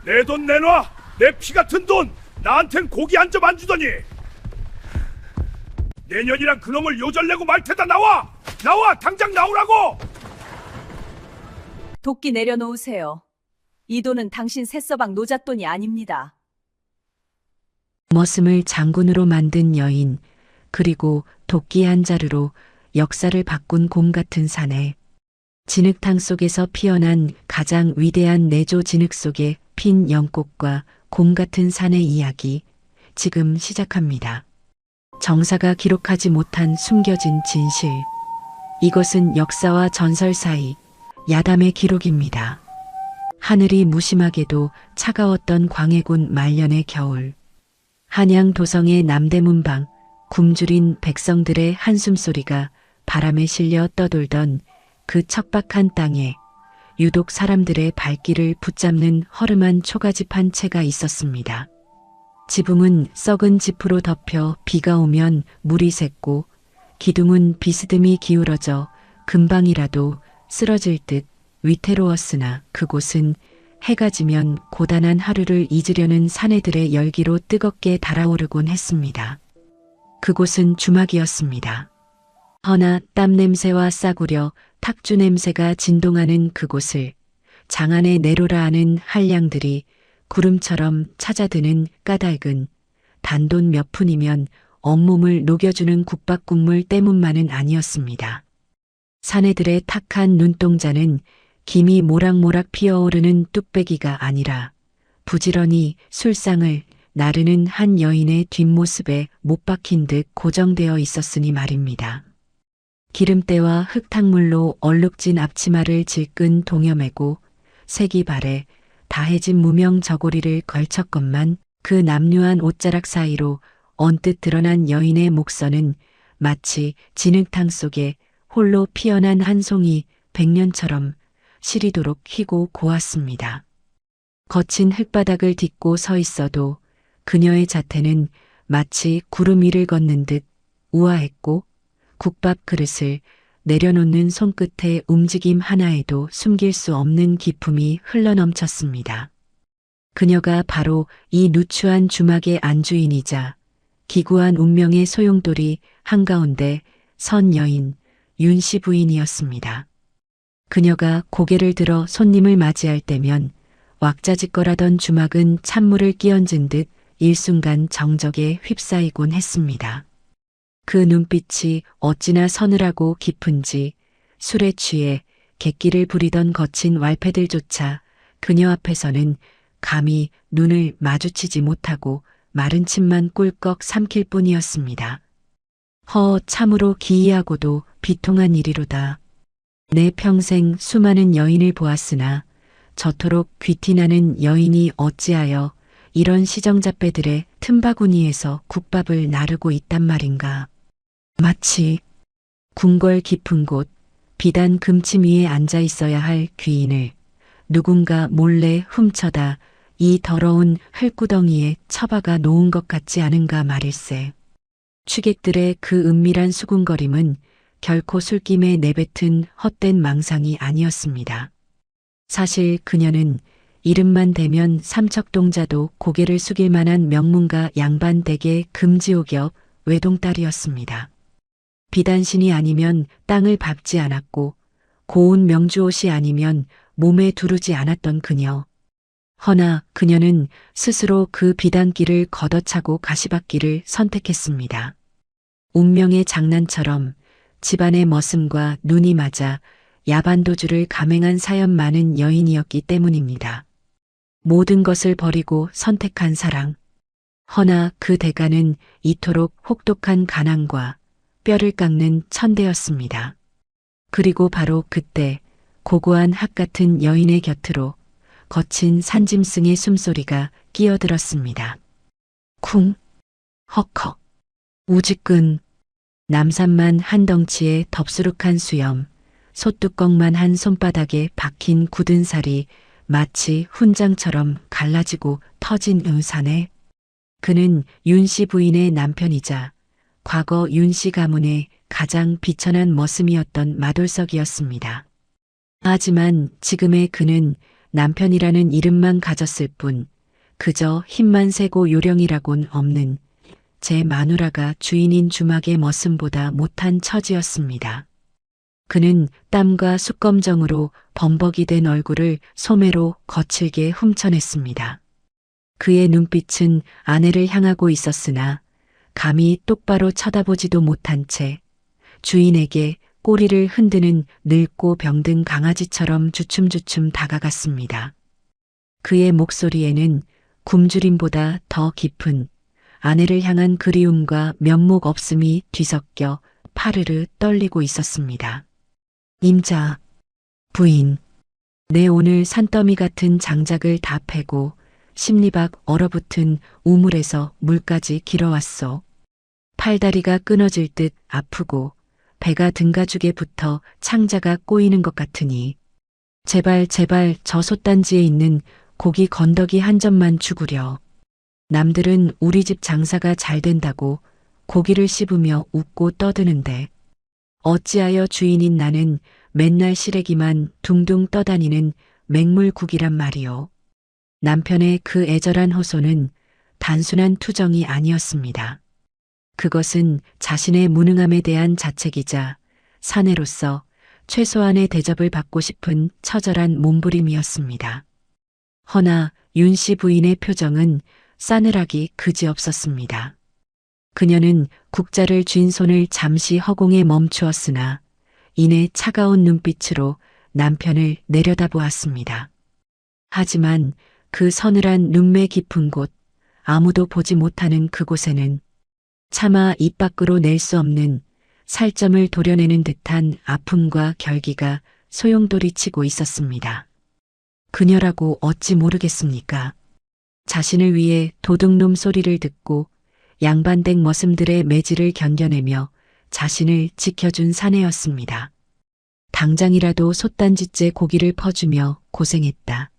내 돈 내놔! 내 피 같은 돈! 나한텐 고기 한 점 안 주더니! 내년이랑 그놈을 요절내고 말 테다 나와! 나와! 당장 나오라고! 도끼 내려놓으세요. 이 돈은 당신 새서방 노잣돈이 아닙니다. 머슴을 장군으로 만든 여인, 그리고 도끼 한 자루로 역사를 바꾼 곰 같은 사내. 진흙탕 속에서 피어난 가장 위대한 내조 진흙 속에 핀 연꽃과 곰 같은 산의 이야기, 지금 시작합니다. 정사가 기록하지 못한 숨겨진 진실. 이것은 역사와 전설 사이 야담의 기록입니다. 하늘이 무심하게도 차가웠던 광해군 말년의 겨울. 한양 도성의 남대문방, 굶주린 백성들의 한숨소리가 바람에 실려 떠돌던 그 척박한 땅에 유독 사람들의 발길을 붙잡는 허름한 초가집 한 채가 있었습니다. 지붕은 썩은 지프로 덮여 비가 오면 물이 샜고 기둥은 비스듬히 기울어져 금방이라도 쓰러질 듯 위태로웠으나 그곳은 해가 지면 고단한 하루를 잊으려는 사내들의 열기로 뜨겁게 달아오르곤 했습니다. 그곳은 주막이었습니다. 허나 땀 냄새와 싸구려 탁주 냄새가 진동하는 그곳을 장안의 내로라 하는 한량들이 구름처럼 찾아드는 까닭은 단돈 몇 푼이면 온몸을 녹여주는 국밥 국물 때문만은 아니었습니다. 사내들의 탁한 눈동자는 김이 모락모락 피어오르는 뚝배기가 아니라 부지런히 술상을 나르는 한 여인의 뒷모습에 못 박힌 듯 고정되어 있었으니 말입니다. 기름때와 흙탕물로 얼룩진 앞치마를 질끈 동여매고 색이 바래 다해진 무명 저고리를 걸쳤건만 그 남루한 옷자락 사이로 언뜻 드러난 여인의 목선은 마치 진흙탕 속에 홀로 피어난 한 송이 백년처럼 시리도록 희고 고왔습니다. 거친 흙바닥을 딛고 서 있어도 그녀의 자태는 마치 구름 위를 걷는 듯 우아했고 국밥 그릇을 내려놓는 손끝의 움직임 하나에도 숨길 수 없는 기품이 흘러넘쳤습니다. 그녀가 바로 이 누추한 주막의 안주인이자 기구한 운명의 소용돌이 한가운데 선 여인 윤씨 부인이었습니다. 그녀가 고개를 들어 손님을 맞이할 때면 왁자지껄하던 주막은 찬물을 끼얹은 듯 일순간 정적에 휩싸이곤 했습니다. 그 눈빛이 어찌나 서늘하고 깊은지 술에 취해 객기를 부리던 거친 왈패들조차 그녀 앞에서는 감히 눈을 마주치지 못하고 마른 침만 꿀꺽 삼킬 뿐이었습니다. 참으로 기이하고도 비통한 일이로다. 내 평생 수많은 여인을 보았으나 저토록 귀티나는 여인이 어찌하여 이런 시정잡배들의 틈바구니에서 국밥을 나르고 있단 말인가. 마치 궁궐 깊은 곳 비단 금침 위에 앉아 있어야 할 귀인을 누군가 몰래 훔쳐다 이 더러운 흙구덩이에 처박아 놓은 것 같지 않은가 말일세. 취객들의 그 은밀한 수군거림은 결코 술김에 내뱉은 헛된 망상이 아니었습니다. 사실 그녀는 이름만 대면 삼척동자도 고개를 숙일 만한 명문가 양반댁의 금지옥엽 외동딸이었습니다. 비단신이 아니면 땅을 밟지 않았고 고운 명주옷이 아니면 몸에 두르지 않았던 그녀. 허나 그녀는 스스로 그 비단길을 걷어차고 가시밭길을 선택했습니다. 운명의 장난처럼 집안의 머슴과 눈이 맞아 야반도주를 감행한 사연 많은 여인이었기 때문입니다. 모든 것을 버리고 선택한 사랑. 허나 그 대가는 이토록 혹독한 가난과 뼈를 깎는 천대였습니다. 그리고 바로 그때 고고한 학 같은 여인의 곁으로 거친 산짐승의 숨소리가 끼어들었습니다. 쿵, 헉헉, 우지끈, 남산만 한 덩치의 덥수룩한 수염, 소뚜껑만 한 손바닥에 박힌 굳은 살이 마치 훈장처럼 갈라지고 터진 의사네. 그는 윤씨 부인의 남편이자 과거 윤씨 가문의 가장 비천한 머슴이었던 마돌석이었습니다. 하지만 지금의 그는 남편이라는 이름만 가졌을 뿐 그저 힘만 세고 요령이라곤 없는 제 마누라가 주인인 주막의 머슴보다 못한 처지였습니다. 그는 땀과 숯검정으로 범벅이 된 얼굴을 소매로 거칠게 훔쳐냈습니다. 그의 눈빛은 아내를 향하고 있었으나 감히 똑바로 쳐다보지도 못한 채 주인에게 꼬리를 흔드는 늙고 병든 강아지처럼 주춤주춤 다가갔습니다. 그의 목소리에는 굶주림보다 더 깊은 아내를 향한 그리움과 면목 없음이 뒤섞여 파르르 떨리고 있었습니다. 임자, 부인, 내 오늘 산더미 같은 장작을 다 패고 십리박 얼어붙은 우물에서 물까지 길어왔소. 팔다리가 끊어질 듯 아프고 배가 등가죽에 붙어 창자가 꼬이는 것 같으니 제발 저 솥단지에 있는 고기 건더기 한 점만 주구려. 남들은 우리 집 장사가 잘 된다고 고기를 씹으며 웃고 떠드는데 어찌하여 주인인 나는 맨날 시래기만 둥둥 떠다니는 맹물국이란 말이오. 남편의 그 애절한 호소는 단순한 투정이 아니었습니다. 그것은 자신의 무능함에 대한 자책이자 사내로서 최소한의 대접을 받고 싶은 처절한 몸부림이었습니다. 허나 윤 씨 부인의 표정은 싸늘하기 그지없었습니다. 그녀는 국자를 쥔 손을 잠시 허공에 멈추었으나 이내 차가운 눈빛으로 남편을 내려다보았습니다. 하지만 그 서늘한 눈매 깊은 곳, 아무도 보지 못하는 그곳에는 차마 입 밖으로 낼 수 없는 살점을 도려내는 듯한 아픔과 결기가 소용돌이치고 있었습니다. 그녀라고 어찌 모르겠습니까? 자신을 위해 도둑놈 소리를 듣고 양반댁 머슴들의 매질을 견뎌내며 자신을 지켜준 사내였습니다. 당장이라도 솥단지째 고기를 퍼주며 고생했다.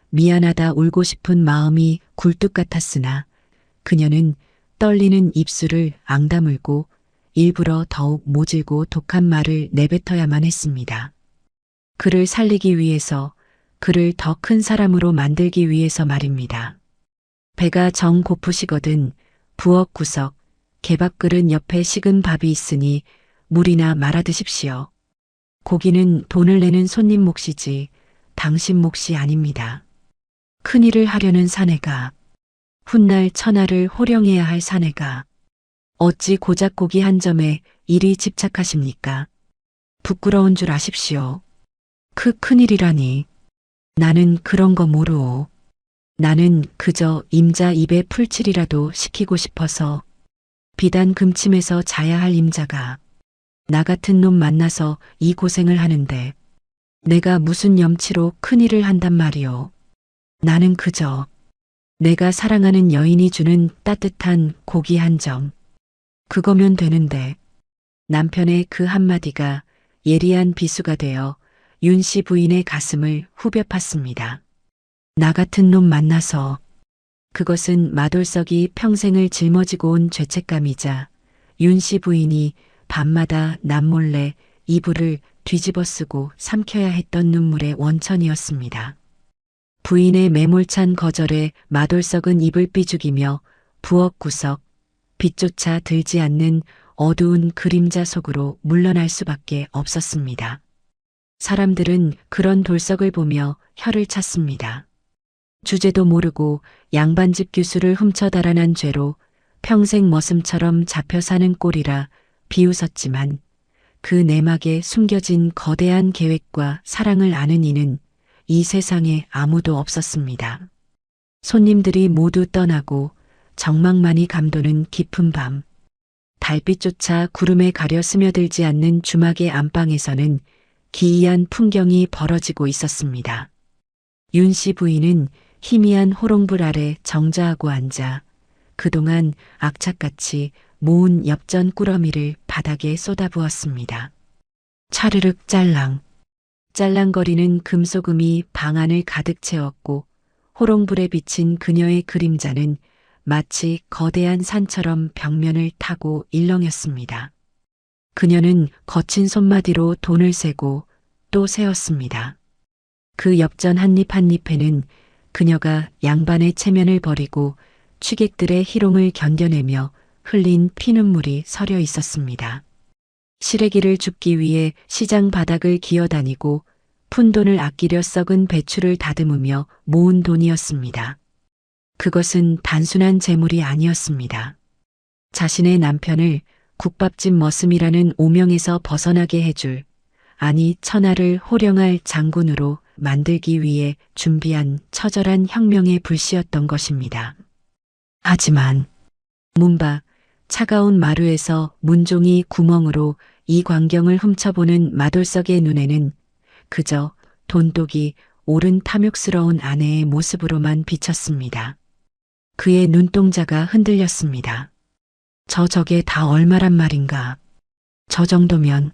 미안하다 울고 싶은 마음이 굴뚝 같았으나 그녀는 떨리는 입술을 앙다물고 일부러 더욱 모질고 독한 말을 내뱉어야만 했습니다. 그를 살리기 위해서, 그를 더 큰 사람으로 만들기 위해서 말입니다. 배가 정 고프시거든 부엌 구석, 개밥그릇 옆에 식은 밥이 있으니 물이나 말아 드십시오. 고기는 돈을 내는 손님 몫이지 당신 몫이 아닙니다. 큰일을 하려는 사내가, 훗날 처나를 호령해야 할 사내가 어찌 고작 고기 한 점에 이리 집착하십니까? 부끄러운 줄 아십시오. 그 큰일이라니. 나는 그런 거 모르오. 나는 그저 임자 입에 풀칠이라도 시키고 싶어서 비단 금침에서 자야 할 임자가 나 같은 놈 만나서 이 고생을 하는데 내가 무슨 염치로 큰일을 한단 말이오. 나는 그저 내가 사랑하는 여인이 주는 따뜻한 고기 한 점. 그거면 되는데. 남편의 그 한마디가 예리한 비수가 되어 윤 씨 부인의 가슴을 후벼 팠습니다. 나 같은 놈 만나서. 그것은 마돌석이 평생을 짊어지고 온 죄책감이자 윤 씨 부인이 밤마다 남몰래 이불을 뒤집어 쓰고 삼켜야 했던 눈물의 원천이었습니다. 부인의 매몰찬 거절에 마돌석은 입을 삐죽이며 부엌 구석, 빛조차 들지 않는 어두운 그림자 속으로 물러날 수밖에 없었습니다. 사람들은 그런 돌석을 보며 혀를 찼습니다. 주제도 모르고 양반집 규수를 훔쳐 달아난 죄로 평생 머슴처럼 잡혀 사는 꼴이라 비웃었지만 그 내막에 숨겨진 거대한 계획과 사랑을 아는 이는 이 세상에 아무도 없었습니다. 손님들이 모두 떠나고 정막만이 감도는 깊은 밤, 달빛조차 구름에 가려 스며들지 않는 주막의 안방에서는 기이한 풍경이 벌어지고 있었습니다. 윤 씨 부인은 희미한 호롱불 아래 정자하고 앉아 그동안 악착같이 모은 엽전 꾸러미를 바닥에 쏟아부었습니다. 차르륵 짤랑. 짤랑거리는 금소금이 방 안을 가득 채웠고 호롱불에 비친 그녀의 그림자는 마치 거대한 산처럼 벽면을 타고 일렁였습니다. 그녀는 거친 손마디로 돈을 세고 또 세었습니다. 그 엽전 한 입 한 입에는 그녀가 양반의 체면을 버리고 취객들의 희롱을 견뎌내며 흘린 피눈물이 서려 있었습니다. 시래기를 줍기 위해 시장 바닥을 기어다니고 푼돈을 아끼려 썩은 배추를 다듬으며 모은 돈이었습니다. 그것은 단순한 재물이 아니었습니다. 자신의 남편을 국밥집 머슴이라는 오명에서 벗어나게 해줄, 아니 천하를 호령할 장군으로 만들기 위해 준비한 처절한 혁명의 불씨였던 것입니다. 하지만 문 밖 차가운 마루에서 문종이 구멍으로 이 광경을 훔쳐보는 마돌석의 눈에는 그저 돈독이 오른 탐욕스러운 아내의 모습으로만 비쳤습니다. 그의 눈동자가 흔들렸습니다. 저게 다 얼마란 말인가. 저 정도면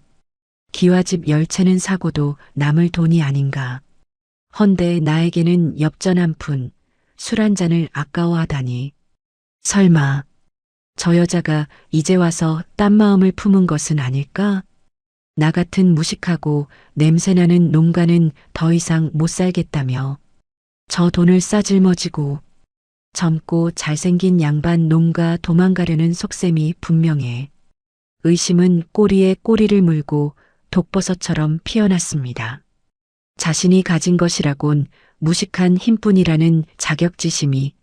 기와집 10채는 사고도 남을 돈이 아닌가. 헌데 나에게는 엽전 한 푼, 술 한 잔을 아까워하다니. 설마 저 여자가 이제 와서 딴 마음을 품은 것은 아닐까? 나 같은 무식하고 냄새나는 농가는 더 이상 못 살겠다며 저 돈을 싸질머지고 젊고 잘생긴 양반 농가 도망가려는 속셈이 분명해. 의심은 꼬리에 꼬리를 물고 독버섯처럼 피어났습니다. 자신이 가진 것이라곤 무식한 힘뿐이라는 자격지심이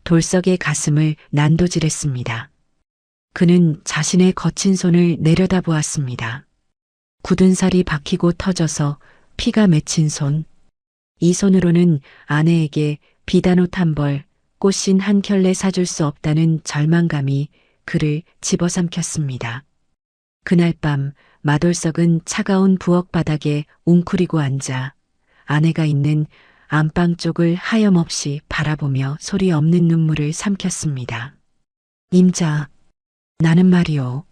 돌석의 가슴을 난도질했습니다. 그는 자신의 거친 손을 내려다보았습니다. 굳은 살이 박히고 터져서 피가 맺힌 손. 이 손으로는 아내에게 비단옷 한 벌, 꽃신 한 켤레 사줄 수 없다는 절망감이 그를 집어삼켰습니다. 그날 밤 마돌석은 차가운 부엌 바닥에 웅크리고 앉아 아내가 있는 안방 쪽을 하염없이 바라보며 소리 없는 눈물을 삼켰습니다. 임자, 나는 말이오.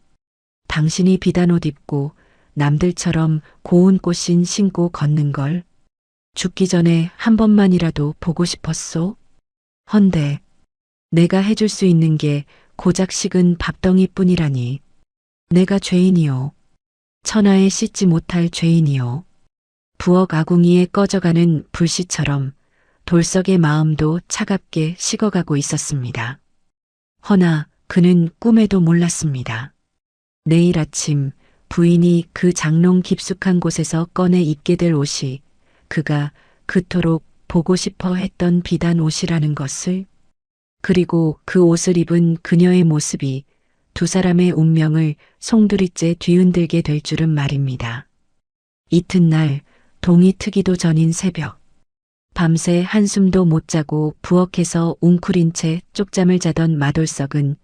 당신이 비단옷 입고 남들처럼 고운 꽃신 신고 걷는 걸 죽기 전에 한 번만이라도 보고 싶었소? 헌데 내가 해줄 수 있는 게 고작 식은 밥덩이뿐이라니. 내가 죄인이요. 천하에 씻지 못할 죄인이요. 부엌 아궁이에 꺼져가는 불씨처럼 돌석의 마음도 차갑게 식어가고 있었습니다. 허나 그는 꿈에도 몰랐습니다. 내일 아침 부인이 그 장롱 깊숙한 곳에서 꺼내 입게 될 옷이 그가 그토록 보고 싶어 했던 비단 옷이라는 것을, 그리고 그 옷을 입은 그녀의 모습이 두 사람의 운명을 송두리째 뒤흔들게 될 줄은 말입니다. 이튿날 동이 트기도 전인 새벽, 밤새 한숨도 못 자고 부엌에서 웅크린 채 쪽잠을 자던 마돌석은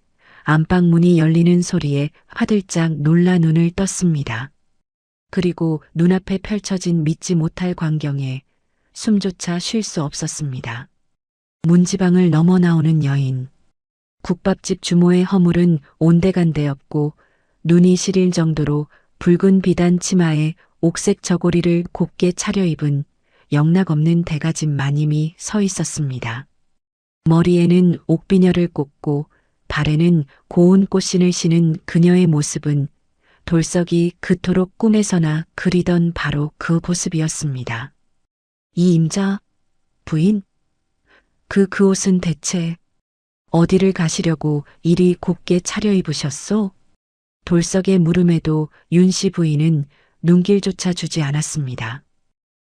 안방 문이 열리는 소리에 화들짝 놀라 눈을 떴습니다. 그리고 눈앞에 펼쳐진 믿지 못할 광경에 숨조차 쉴 수 없었습니다. 문지방을 넘어 나오는 여인. 국밥집 주모의 허물은 온데간데였고 눈이 시릴 정도로 붉은 비단 치마에 옥색 저고리를 곱게 차려입은 영락없는 대가집 마님이 서 있었습니다. 머리에는 옥비녀를 꽂고 발에는 고운 꽃신을 신은 그녀의 모습은 돌석이 그토록 꿈에서나 그리던 바로 그 모습이었습니다. 이 임자, 부인? 그 옷은 대체 어디를 가시려고 이리 곱게 차려입으셨소? 돌석의 물음에도 윤씨 부인은 눈길조차 주지 않았습니다.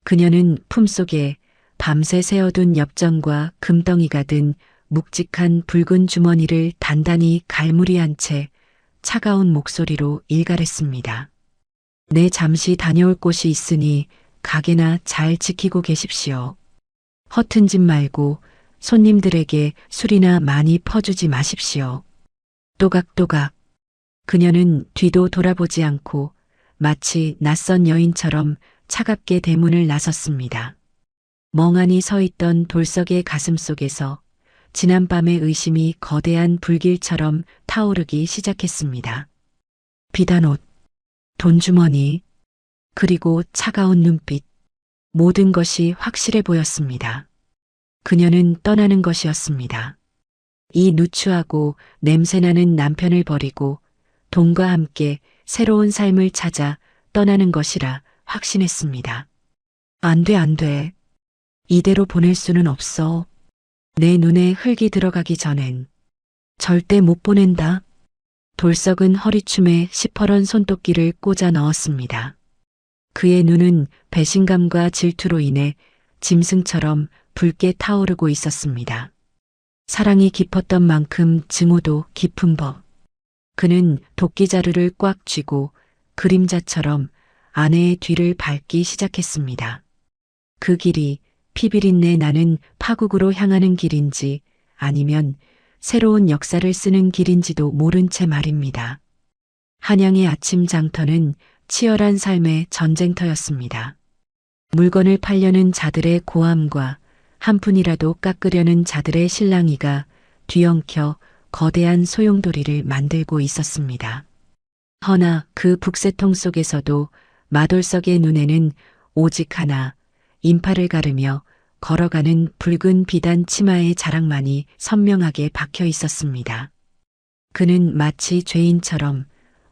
그녀는 품속에 밤새 세어둔 엽전과 금덩이가 든 묵직한 붉은 주머니를 단단히 갈무리한 채 차가운 목소리로 일갈했습니다. 내 잠시 다녀올 곳이 있으니 가게나 잘 지키고 계십시오. 허튼 짓 말고 손님들에게 술이나 많이 퍼주지 마십시오. 또각또각. 그녀는 뒤도 돌아보지 않고 마치 낯선 여인처럼 차갑게 대문을 나섰습니다. 멍하니 서 있던 돌석의 가슴 속에서 지난밤의 의심이 거대한 불길처럼 타오르기 시작했습니다. 비단옷, 돈주머니, 그리고 차가운 눈빛, 모든 것이 확실해 보였습니다. 그녀는 떠나는 것이었습니다. 이 누추하고 냄새나는 남편을 버리고 돈과 함께 새로운 삶을 찾아 떠나는 것이라 확신했습니다. 안 돼, 안 돼. 이대로 보낼 수는 없어. 내 눈에 흙이 들어가기 전엔 절대 못 보낸다. 돌석은 허리춤에 시퍼런 손도끼를 꽂아 넣었습니다. 그의 눈은 배신감과 질투로 인해 짐승처럼 붉게 타오르고 있었습니다. 사랑이 깊었던 만큼 증오도 깊은 법. 그는 도끼자루를 꽉 쥐고 그림자처럼 아내의 뒤를 밟기 시작했습니다. 그 길이 피비린내 나는 파국으로 향하는 길인지 아니면 새로운 역사를 쓰는 길인지도 모른 채 말입니다. 한양의 아침 장터는 치열한 삶의 전쟁터였습니다. 물건을 팔려는 자들의 고함과 한 푼이라도 깎으려는 자들의 실랑이가 뒤엉켜 거대한 소용돌이를 만들고 있었습니다. 허나 그 북새통 속에서도 마돌석의 눈에는 오직 하나, 인파를 가르며 걸어가는 붉은 비단 치마의 자락만이 선명하게 박혀 있었습니다. 그는 마치 죄인처럼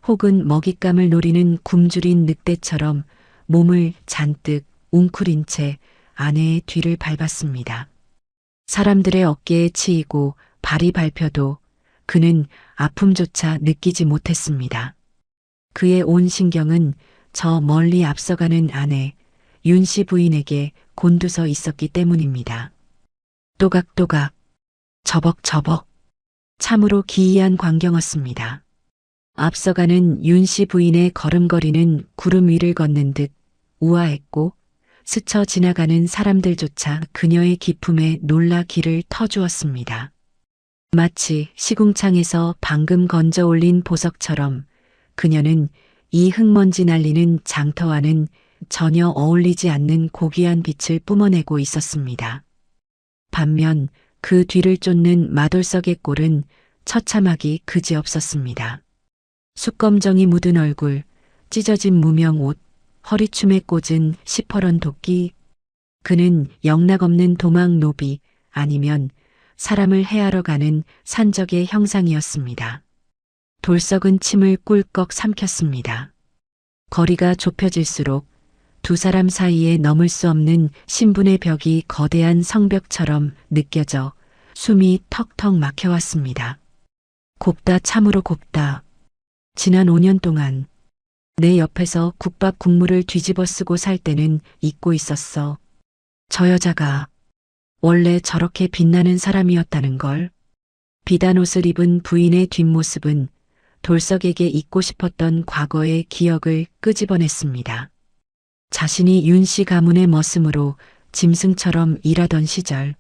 혹은 먹잇감을 노리는 굶주린 늑대처럼 몸을 잔뜩 웅크린 채 아내의 뒤를 밟았습니다. 사람들의 어깨에 치이고 발이 밟혀도 그는 아픔조차 느끼지 못했습니다. 그의 온 신경은 저 멀리 앞서가는 아내 윤씨 부인에게 곤두서 있었기 때문입니다. 또각또각, 저벅저벅, 참으로 기이한 광경이었습니다. 앞서가는 윤씨 부인의 걸음걸이는 구름 위를 걷는 듯 우아했고 스쳐 지나가는 사람들조차 그녀의 기품에 놀라 귀를 터주었습니다. 마치 시궁창에서 방금 건져 올린 보석처럼 그녀는 이 흙먼지 날리는 장터와는 전혀 어울리지 않는 고귀한 빛을 뿜어내고 있었습니다. 반면 그 뒤를 쫓는 마돌석의 꼴은 처참하기 그지없었습니다. 숯검정이 묻은 얼굴, 찢어진 무명 옷, 허리춤에 꽂은 시퍼런 도끼. 그는 영락없는 도망 노비 아니면 사람을 해하러 가는 산적의 형상이었습니다. 돌석은 침을 꿀꺽 삼켰습니다. 거리가 좁혀질수록 두 사람 사이에 넘을 수 없는 신분의 벽이 거대한 성벽처럼 느껴져 숨이 턱턱 막혀왔습니다. 곱다 참으로 곱다. 지난 5년 동안 내 옆에서 국밥 국물을 뒤집어 쓰고 살 때는 잊고 있었어. 저 여자가 원래 저렇게 빛나는 사람이었다는 걸. 비단 옷을 입은 부인의 뒷모습은 돌석에게 잊고 싶었던 과거의 기억을 끄집어냈습니다. 자신이 윤씨 가문의 머슴으로 짐승처럼 일하던 시절,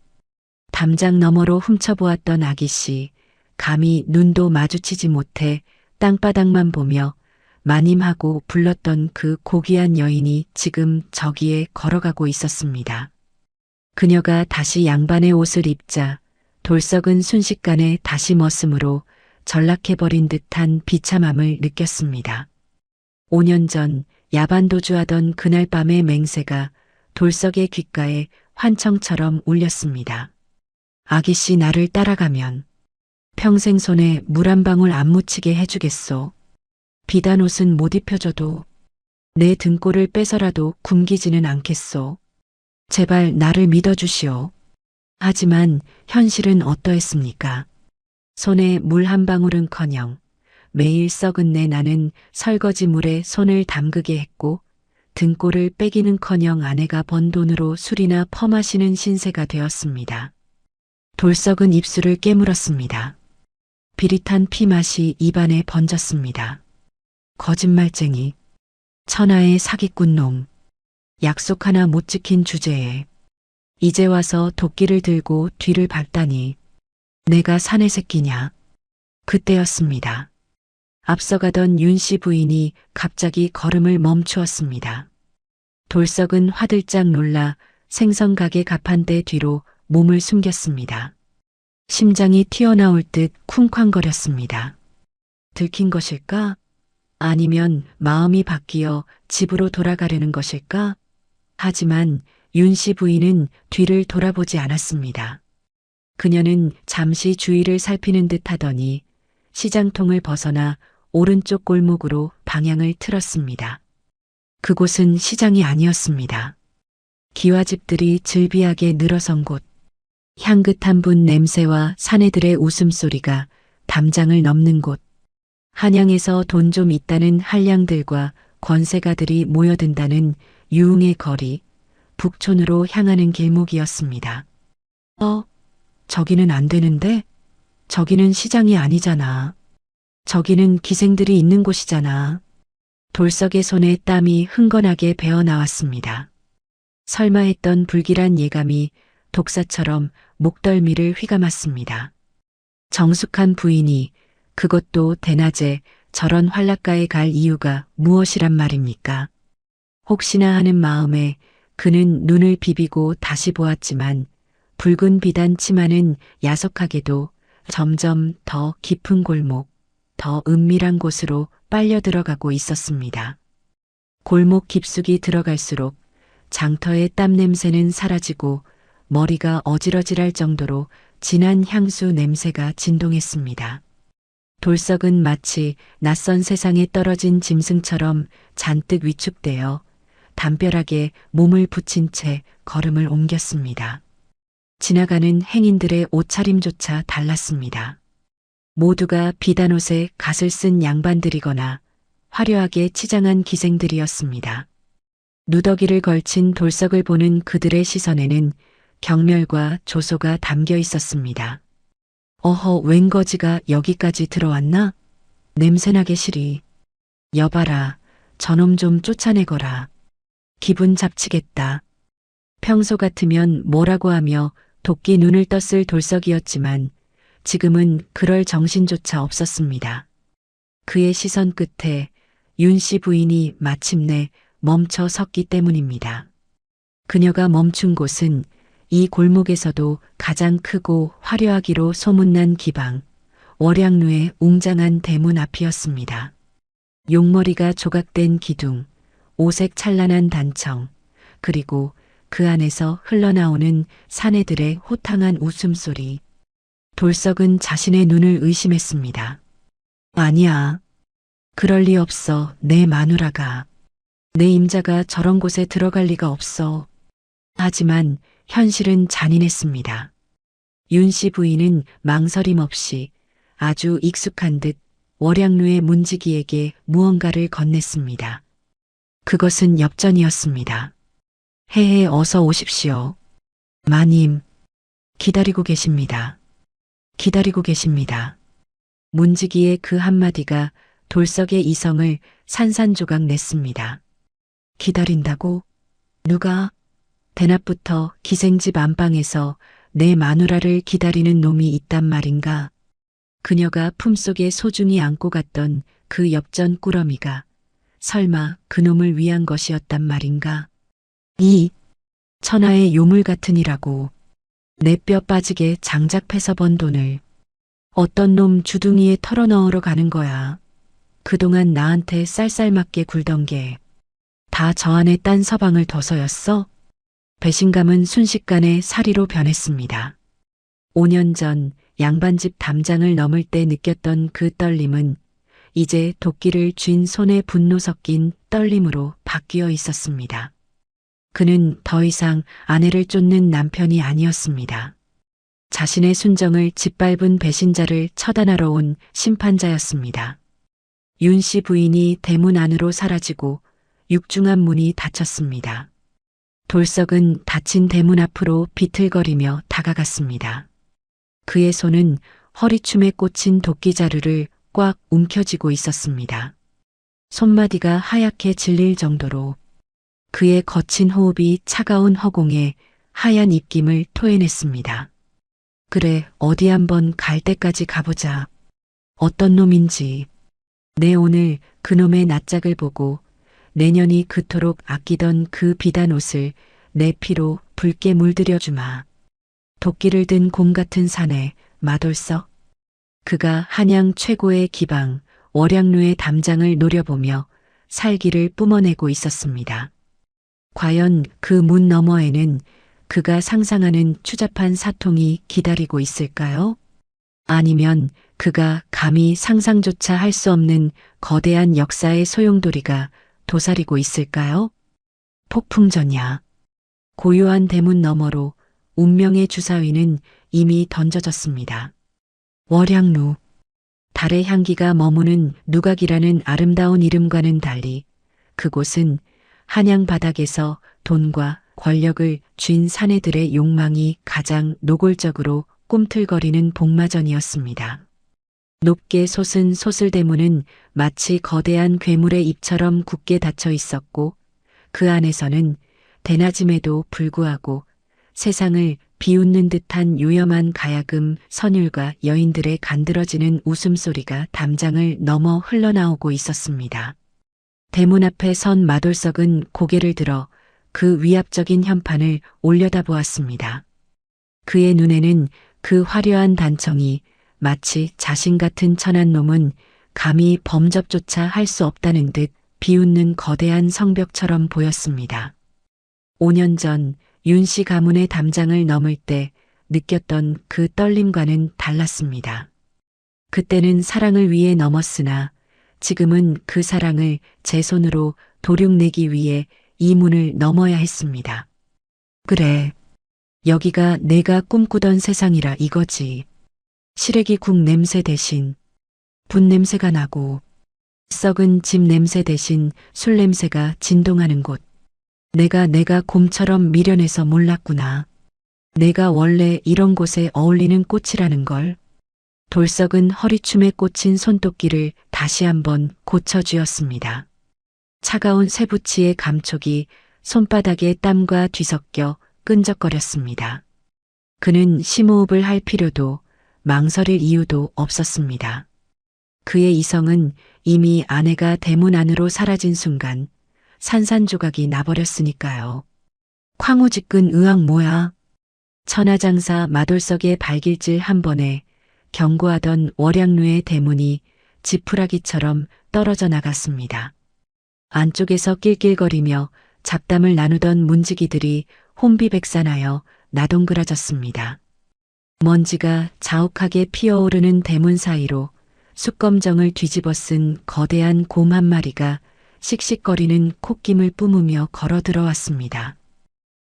담장 너머로 훔쳐보았던 아기씨, 감히 눈도 마주치지 못해 땅바닥만 보며 마님하고 불렀던 그 고귀한 여인이 지금 저기에 걸어가고 있었습니다. 그녀가 다시 양반의 옷을 입자 돌석은 순식간에 다시 머슴으로 전락해버린 듯한 비참함을 느꼈습니다. 5년 전 야반도주하던 그날 밤의 맹세가 돌석의 귓가에 환청처럼 울렸습니다. 아기씨 나를 따라가면 평생 손에 물 한 방울 안 묻히게 해주겠소. 비단 옷은 못 입혀줘도 내 등골을 빼서라도 굶기지는 않겠소. 제발 나를 믿어주시오. 하지만 현실은 어떠했습니까? 손에 물 한 방울은커녕 매일 썩은 내 나는 설거지 물에 손을 담그게 했고 등골을 빼기는커녕 아내가 번 돈으로 술이나 퍼마시는 신세가 되었습니다. 돌석은 입술을 깨물었습니다. 비릿한 피맛이 입안에 번졌습니다. 거짓말쟁이, 천하의 사기꾼 놈, 약속 하나 못 지킨 주제에 이제 와서 도끼를 들고 뒤를 밟다니 내가 사내 새끼냐. 그때였습니다. 앞서가던 윤씨 부인이 갑자기 걸음을 멈추었습니다. 돌석은 화들짝 놀라 생선가게 가판대 뒤로 몸을 숨겼습니다. 심장이 튀어나올 듯 쿵쾅거렸습니다. 들킨 것일까? 아니면 마음이 바뀌어 집으로 돌아가려는 것일까? 하지만 윤씨 부인은 뒤를 돌아보지 않았습니다. 그녀는 잠시 주위를 살피는 듯 하더니 시장통을 벗어나 오른쪽 골목으로 방향을 틀었습니다. 그곳은 시장이 아니었습니다. 기와집들이 즐비하게 늘어선 곳. 향긋한 분 냄새와 사내들의 웃음소리가 담장을 넘는 곳. 한양에서 돈 좀 있다는 한량들과 권세가들이 모여든다는 유흥의 거리, 북촌으로 향하는 길목이었습니다. 저기는 안 되는데? 저기는 시장이 아니잖아. 저기는 기생들이 있는 곳이잖아. 돌석의 손에 땀이 흥건하게 배어 나왔습니다. 설마 했던 불길한 예감이 독사처럼 목덜미를 휘감았습니다. 정숙한 부인이 그것도 대낮에 저런 활락가에 갈 이유가 무엇이란 말입니까? 혹시나 하는 마음에 그는 눈을 비비고 다시 보았지만 붉은 비단 치마는 야속하게도 점점 더 깊은 골목, 더 은밀한 곳으로 빨려 들어가고 있었습니다. 골목 깊숙이 들어갈수록 장터의 땀 냄새는 사라지고 머리가 어지러질할 정도로 진한 향수 냄새가 진동했습니다. 돌석은 마치 낯선 세상에 떨어진 짐승처럼 잔뜩 위축되어 담벼락에 몸을 붙인 채 걸음을 옮겼습니다. 지나가는 행인들의 옷차림조차 달랐습니다. 모두가 비단옷에 갓을 쓴 양반들이거나 화려하게 치장한 기생들이었습니다. 누더기를 걸친 돌석을 보는 그들의 시선에는 경멸과 조소가 담겨 있었습니다. 어허, 웬 거지가 여기까지 들어왔나? 냄새나게 시리. 여봐라, 저놈 좀 쫓아내거라. 기분 잡치겠다. 평소 같으면 뭐라고 하며 도끼 눈을 떴을 돌석이었지만 지금은 그럴 정신조차 없었습니다. 그의 시선 끝에 윤씨 부인이 마침내 멈춰 섰기 때문입니다. 그녀가 멈춘 곳은 이 골목에서도 가장 크고 화려하기로 소문난 기방, 월양루의 웅장한 대문 앞이었습니다. 용머리가 조각된 기둥, 오색 찬란한 단청, 그리고 그 안에서 흘러나오는 사내들의 호탕한 웃음소리. 돌석은 자신의 눈을 의심했습니다. 아니야. 그럴 리 없어, 내 마누라가. 내 임자가 저런 곳에 들어갈 리가 없어. 하지만 현실은 잔인했습니다. 윤씨 부인은 망설임 없이 아주 익숙한 듯 월양루의 문지기에게 무언가를 건넸습니다. 그것은 엽전이었습니다. 해해 어서 오십시오. 마님, 기다리고 계십니다. 기다리고 계십니다. 문지기의 그 한마디가 돌석의 이성을 산산조각 냈습니다. 기다린다고? 누가? 대낮부터 기생집 안방에서 내 마누라를 기다리는 놈이 있단 말인가? 그녀가 품속에 소중히 안고 갔던 그 엽전 꾸러미가 설마 그놈을 위한 것이었단 말인가? 이 천하의 요물 같으니라고 내 뼈 빠지게 장작 패서 번 돈을 어떤 놈 주둥이에 털어넣으러 가는 거야. 그동안 나한테 쌀쌀맞게 굴던 게 다 저 안에 딴 서방을 둬서였어? 배신감은 순식간에 사리로 변했습니다. 5년 전 양반집 담장을 넘을 때 느꼈던 그 떨림은 이제 도끼를 쥔 손에 분노 섞인 떨림으로 바뀌어 있었습니다. 그는 더 이상 아내를 쫓는 남편이 아니었습니다. 자신의 순정을 짓밟은 배신자를 처단하러 온 심판자였습니다. 윤씨 부인이 대문 안으로 사라지고 육중한 문이 닫혔습니다. 돌석은 닫힌 대문 앞으로 비틀거리며 다가갔습니다. 그의 손은 허리춤에 꽂힌 도끼자루를 꽉 움켜쥐고 있었습니다. 손마디가 하얗게 질릴 정도로 그의 거친 호흡이 차가운 허공에 하얀 입김을 토해냈습니다. 그래, 어디 한번 갈 때까지 가보자. 어떤 놈인지. 내 오늘 그놈의 낯짝을 보고 내년이 그토록 아끼던 그 비단 옷을 내 피로 붉게 물들여주마. 도끼를 든 곰 같은 사내 마돌석. 그가 한양 최고의 기방 월양루의 담장을 노려보며 살기를 뿜어내고 있었습니다. 과연 그 문 너머에는 그가 상상하는 추잡한 사통이 기다리고 있을까요? 아니면 그가 감히 상상조차 할 수 없는 거대한 역사의 소용돌이가 도사리고 있을까요? 폭풍전야. 고요한 대문 너머로 운명의 주사위는 이미 던져졌습니다. 월양루. 달의 향기가 머무는 누각이라는 아름다운 이름과는 달리 그곳은 한양 바닥에서 돈과 권력을 쥔 사내들의 욕망이 가장 노골적으로 꿈틀거리는 복마전이었습니다. 높게 솟은 소슬대문은 마치 거대한 괴물의 입처럼 굳게 닫혀 있었고 그 안에서는 대낮임에도 불구하고 세상을 비웃는 듯한 요염한 가야금 선율과 여인들의 간드러지는 웃음소리가 담장을 넘어 흘러나오고 있었습니다. 대문 앞에 선 마돌석은 고개를 들어 그 위압적인 현판을 올려다보았습니다. 그의 눈에는 그 화려한 단청이 마치 자신 같은 천한 놈은 감히 범접조차 할 수 없다는 듯 비웃는 거대한 성벽처럼 보였습니다. 5년 전 윤씨 가문의 담장을 넘을 때 느꼈던 그 떨림과는 달랐습니다. 그때는 사랑을 위해 넘었으나 지금은 그 사랑을 제 손으로 도륙내기 위해 이 문을 넘어야 했습니다. 그래, 여기가 내가 꿈꾸던 세상이라 이거지. 시래기 국 냄새 대신 분 냄새가 나고 썩은 집 냄새 대신 술 냄새가 진동하는 곳. 내가 곰처럼 미련해서 몰랐구나. 내가 원래 이런 곳에 어울리는 꽃이라는 걸. 돌석은 허리춤에 꽂힌 손도끼를 다시 한번 고쳐쥐었습니다. 차가운 쇠붙이의 감촉이 손바닥에 땀과 뒤섞여 끈적거렸습니다. 그는 심호흡을 할 필요도 망설일 이유도 없었습니다. 그의 이성은 이미 아내가 대문 안으로 사라진 순간 산산조각이 나버렸으니까요. 황후직근 의학 뭐야? 천하장사 마돌석의 발길질 한 번에 경고하던 월양루의 대문이 지푸라기처럼 떨어져 나갔습니다. 안쪽에서 낄낄거리며 잡담을 나누던 문지기들이 혼비백산하여 나동그라졌습니다. 먼지가 자욱하게 피어오르는 대문 사이로 숯검정을 뒤집어 쓴 거대한 곰 한 마리가 씩씩거리는 콧김을 뿜으며 걸어 들어왔습니다.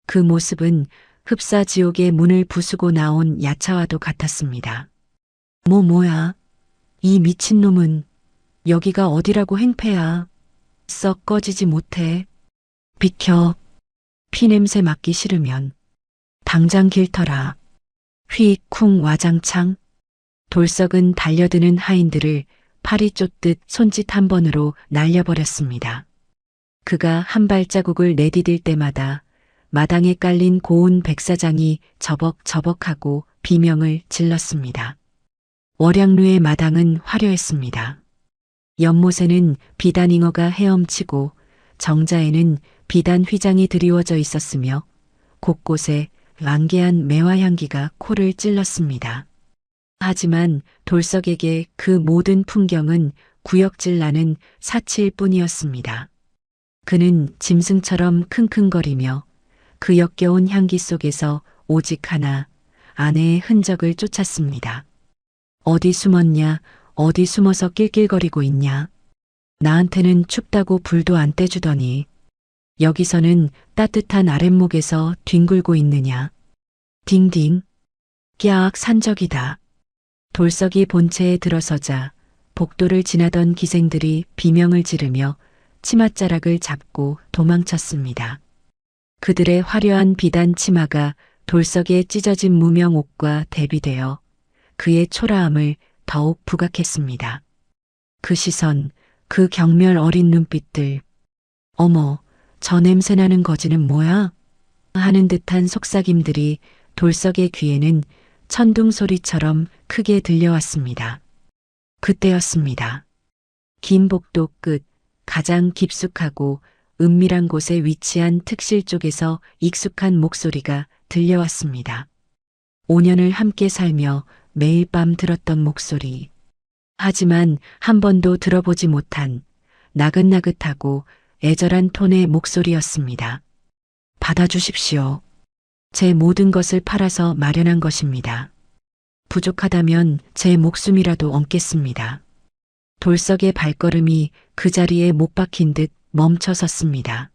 그 모습은 흡사지옥의 문을 부수고 나온 야차와도 같았습니다. 뭐야? 이 미친놈은 여기가 어디라고 행패야. 썩 꺼지지 못해. 비켜. 피냄새 맡기 싫으면 당장 길터라. 휘쿵 와장창. 돌석은 달려드는 하인들을 파리 쫓듯 손짓 한 번으로 날려버렸습니다. 그가 한 발자국을 내디딜 때마다 마당에 깔린 고운 백사장이 저벅저벅하고 비명을 질렀습니다. 월양루의 마당은 화려했습니다. 연못에는 비단잉어가 헤엄치고 정자에는 비단 휘장이 드리워져 있었으며 곳곳에 완개한 매화향기가 코를 찔렀습니다. 하지만 돌석에게 그 모든 풍경은 구역질 나는 사치일 뿐이었습니다. 그는 짐승처럼 킁킁거리며 그 역겨운 향기 속에서 오직 하나, 아내의 흔적을 쫓았습니다. 어디 숨었냐, 어디 숨어서 낄낄거리고 있냐. 나한테는 춥다고 불도 안 떼주더니 여기서는 따뜻한 아랫목에서 뒹굴고 있느냐. 딩딩. 꺄악 산적이다. 돌석이 본체에 들어서자 복도를 지나던 기생들이 비명을 지르며 치맛자락을 잡고 도망쳤습니다. 그들의 화려한 비단 치마가 돌석의 찢어진 무명 옷과 대비되어 그의 초라함을 더욱 부각했습니다. 그 시선, 그 경멸 어린 눈빛들. 어머, 저 냄새나는 거지는 뭐야? 하는 듯한 속삭임들이 돌석의 귀에는 천둥 소리처럼 크게 들려왔습니다. 그때였습니다. 긴 복도 끝 가장 깊숙하고 은밀한 곳에 위치한 특실 쪽에서 익숙한 목소리가 들려왔습니다. 5년을 함께 살며 매일 밤 들었던 목소리. 하지만 한 번도 들어보지 못한 나긋나긋하고 애절한 톤의 목소리였습니다. 받아주십시오. 제 모든 것을 팔아서 마련한 것입니다. 부족하다면 제 목숨이라도 얹겠습니다. 돌석의 발걸음이 그 자리에 못 박힌 듯 멈춰 섰습니다.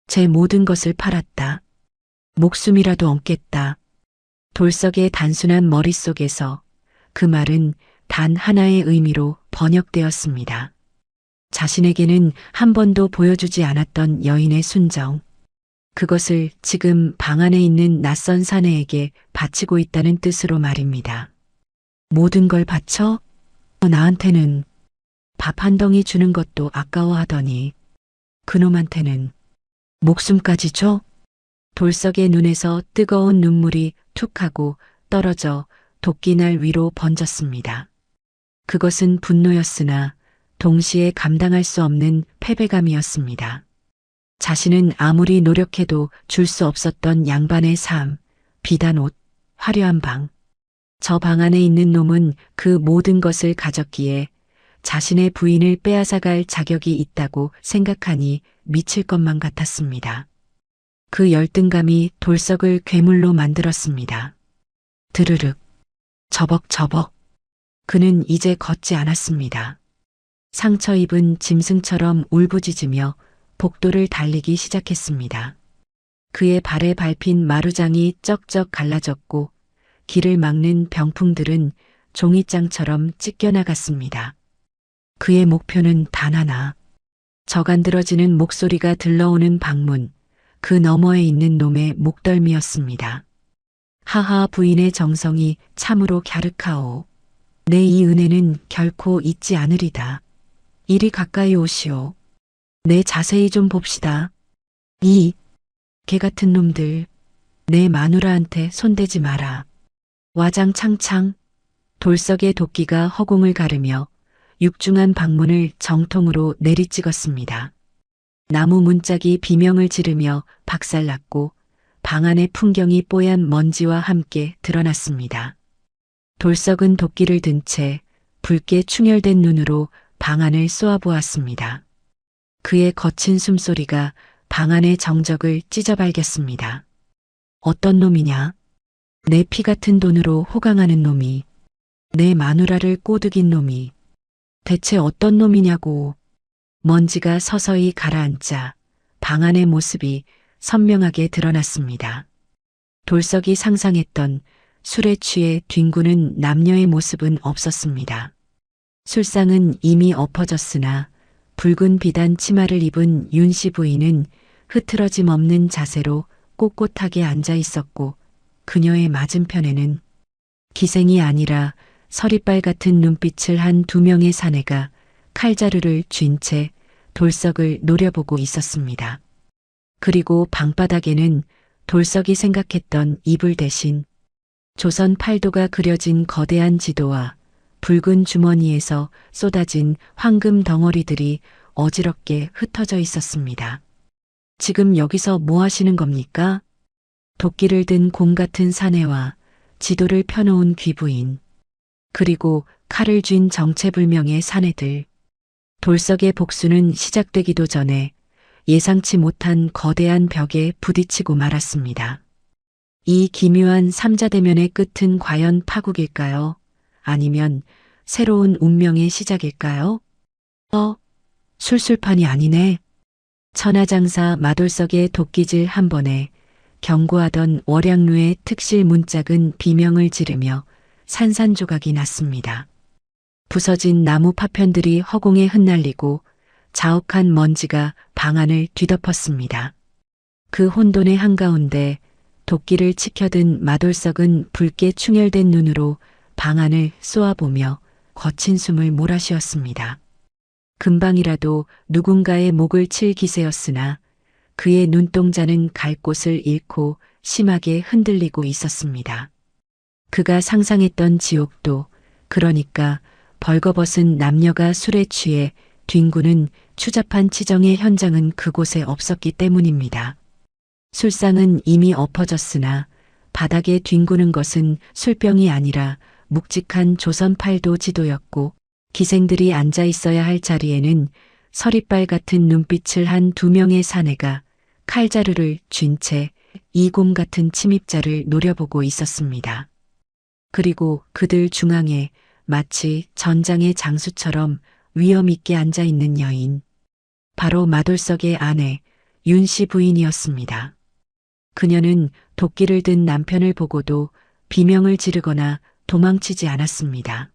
제 모든 것을 팔았다. 목숨이라도 얹겠다. 돌석의 단순한 머릿속에서 그 말은 단 하나의 의미로 번역되었습니다. 자신에게는 한 번도 보여주지 않았던 여인의 순정. 그것을 지금 방 안에 있는 낯선 사내에게 바치고 있다는 뜻으로 말입니다. 모든 걸 바쳐? 나한테는 밥 한 덩이 주는 것도 아까워하더니 그놈한테는 목숨까지 줘? 돌석의 눈에서 뜨거운 눈물이 툭 하고 떨어져 도끼날 위로 번졌습니다. 그것은 분노였으나 동시에 감당할 수 없는 패배감이었습니다. 자신은 아무리 노력해도 줄 수 없었던 양반의 삶, 비단 옷, 화려한 방. 저 방 안에 있는 놈은 그 모든 것을 가졌기에 자신의 부인을 빼앗아갈 자격이 있다고 생각하니 미칠 것만 같았습니다. 그 열등감이 돌석을 괴물로 만들었습니다. 드르륵, 저벅저벅. 그는 이제 걷지 않았습니다. 상처 입은 짐승처럼 울부짖으며 복도를 달리기 시작했습니다. 그의 발에 밟힌 마루장이 쩍쩍 갈라졌고 길을 막는 병풍들은 종이장처럼 찢겨나갔습니다. 그의 목표는 단 하나. 저간들어지는 목소리가 들러오는 방문, 그 너머에 있는 놈의 목덜미였습니다. 하하, 부인의 정성이 참으로 갸륵하오. 내 이 은혜는 결코 잊지 않으리다. 이리 가까이 오시오. 내 자세히 좀 봅시다. 이 개 같은 놈들, 내 마누라한테 손대지 마라. 와장창창 돌석의 도끼가 허공을 가르며 육중한 방문을 정통으로 내리찍었습니다. 나무 문짝이 비명을 지르며 박살났고 방 안의 풍경이 뽀얀 먼지와 함께 드러났습니다. 돌석은 도끼를 든 채 붉게 충혈된 눈으로 방 안을 쏘아보았습니다. 그의 거친 숨소리가 방 안의 정적을 찢어발겼습니다. 어떤 놈이냐? 내 피 같은 돈으로 호강하는 놈이, 내 마누라를 꼬드긴 놈이, 대체 어떤 놈이냐고. 먼지가 서서히 가라앉자 방 안의 모습이 선명하게 드러났습니다. 돌석이 상상했던 술에 취해 뒹구는 남녀의 모습은 없었습니다. 술상은 이미 엎어졌으나 붉은 비단 치마를 입은 윤씨 부인은 흐트러짐 없는 자세로 꼿꼿하게 앉아 있었고 그녀의 맞은편에는 기생이 아니라 서리빨 같은 눈빛을 한 두 명의 사내가 칼자루를 쥔 채 돌석을 노려보고 있었습니다. 그리고 방바닥에는 돌석이 생각했던 이불 대신 조선 팔도가 그려진 거대한 지도와 붉은 주머니에서 쏟아진 황금 덩어리들이 어지럽게 흩어져 있었습니다. 지금 여기서 뭐 하시는 겁니까? 도끼를 든 곰 같은 사내와 지도를 펴놓은 귀부인, 그리고 칼을 쥔 정체불명의 사내들. 돌석의 복수는 시작되기도 전에 예상치 못한 거대한 벽에 부딪히고 말았습니다. 이 기묘한 삼자대면의 끝은 과연 파국일까요? 아니면 새로운 운명의 시작일까요? 술술판이 아니네. 천하장사 마돌석의 도끼질 한 번에 경고하던 월양루의 특실 문짝은 비명을 지르며 산산조각이 났습니다. 부서진 나무 파편들이 허공에 흩날리고 자욱한 먼지가 방 안을 뒤덮었습니다. 그 혼돈의 한가운데 도끼를 치켜든 마돌석은 붉게 충혈된 눈으로 방 안을 쏘아보며 거친 숨을 몰아쉬었습니다. 금방이라도 누군가의 목을 칠 기세였으나 그의 눈동자는 갈 곳을 잃고 심하게 흔들리고 있었습니다. 그가 상상했던 지옥도, 그러니까 벌거벗은 남녀가 술에 취해 뒹구는 추잡한 치정의 현장은 그곳에 없었기 때문입니다. 술상은 이미 엎어졌으나 바닥에 뒹구는 것은 술병이 아니라 묵직한 조선 팔도 지도였고 기생들이 앉아 있어야 할 자리에는 서리빨 같은 눈빛을 한 두 명의 사내가 칼자루를 쥔 채 이곰 같은 침입자를 노려보고 있었습니다. 그리고 그들 중앙에 마치 전장의 장수처럼 위엄 있게 앉아 있는 여인. 바로 마돌석의 아내 윤씨 부인이었습니다. 그녀는 도끼를 든 남편을 보고도 비명을 지르거나 도망치지 않았습니다.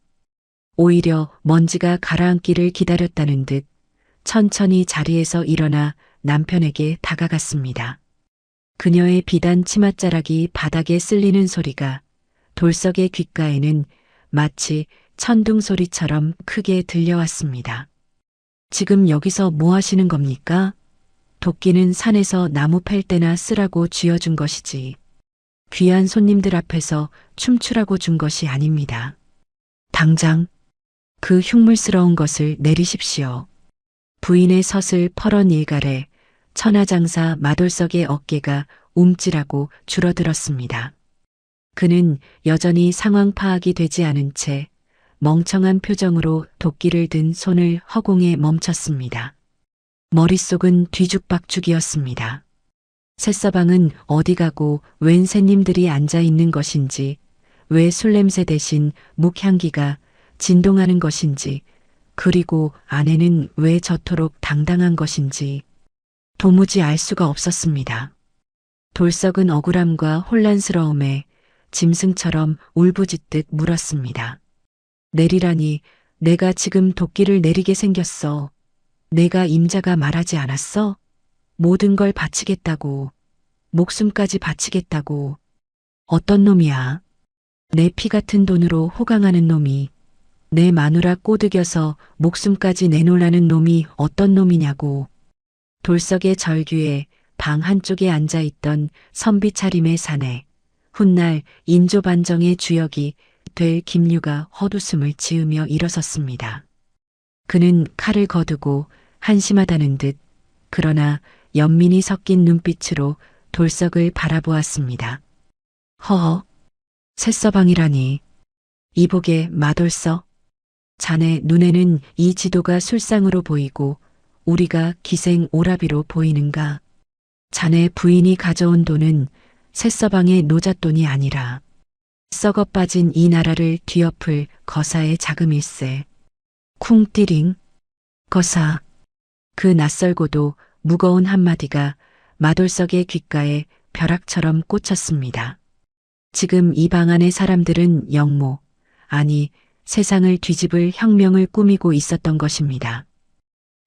오히려 먼지가 가라앉기를 기다렸다는 듯 천천히 자리에서 일어나 남편에게 다가갔습니다. 그녀의 비단 치맛자락이 바닥에 쓸리는 소리가 돌석의 귓가에는 마치 천둥 소리처럼 크게 들려왔습니다. 지금 여기서 뭐 하시는 겁니까? 도끼는 산에서 나무 팰 때나 쓰라고 쥐어준 것이지. 귀한 손님들 앞에서 춤추라고 준 것이 아닙니다. 당장 그 흉물스러운 것을 내리십시오. 부인의 섯을 펄언 일갈에 천하장사 마돌석의 어깨가 움찔하고 줄어들었습니다. 그는 여전히 상황 파악이 되지 않은 채 멍청한 표정으로 도끼를 든 손을 허공에 멈췄습니다. 머릿속은 뒤죽박죽이었습니다. 새서방은 어디 가고 웬 새님들이 앉아 있는 것인지, 왜 술냄새 대신 묵향기가 진동하는 것인지, 그리고 아내는 왜 저토록 당당한 것인지 도무지 알 수가 없었습니다. 돌석은 억울함과 혼란스러움에 짐승처럼 울부짖듯 물었습니다. 내리라니, 내가 지금 도끼를 내리게 생겼어. 내가 임자가 말하지 않았어? 모든 걸 바치겠다고, 목숨까지 바치겠다고. 어떤 놈이야? 내 피 같은 돈으로 호강하는 놈이, 내 마누라 꼬드겨서 목숨까지 내놓으라는 놈이 어떤 놈이냐고. 돌석의 절규에 방 한쪽에 앉아있던 선비 차림의 사내, 훗날 인조반정의 주역이 될 김유가 헛웃음을 지으며 일어섰습니다. 그는 칼을 거두고 한심하다는 듯, 그러나 연민이 섞인 눈빛으로 돌석을 바라보았습니다. 허허, 새서방이라니. 이복의 마돌석. 자네 눈에는 이 지도가 술상으로 보이고 우리가 기생 오라비로 보이는가? 자네 부인이 가져온 돈은 새서방의 노잣돈이 아니라 썩어 빠진 이 나라를 뒤엎을 거사의 자금일세. 쿵띠링. 거사. 그 낯설고도 무거운 한마디가 마돌석의 귓가에 벼락처럼 꽂혔습니다. 지금 이 방 안의 사람들은 영모, 아니 세상을 뒤집을 혁명을 꾸미고 있었던 것입니다.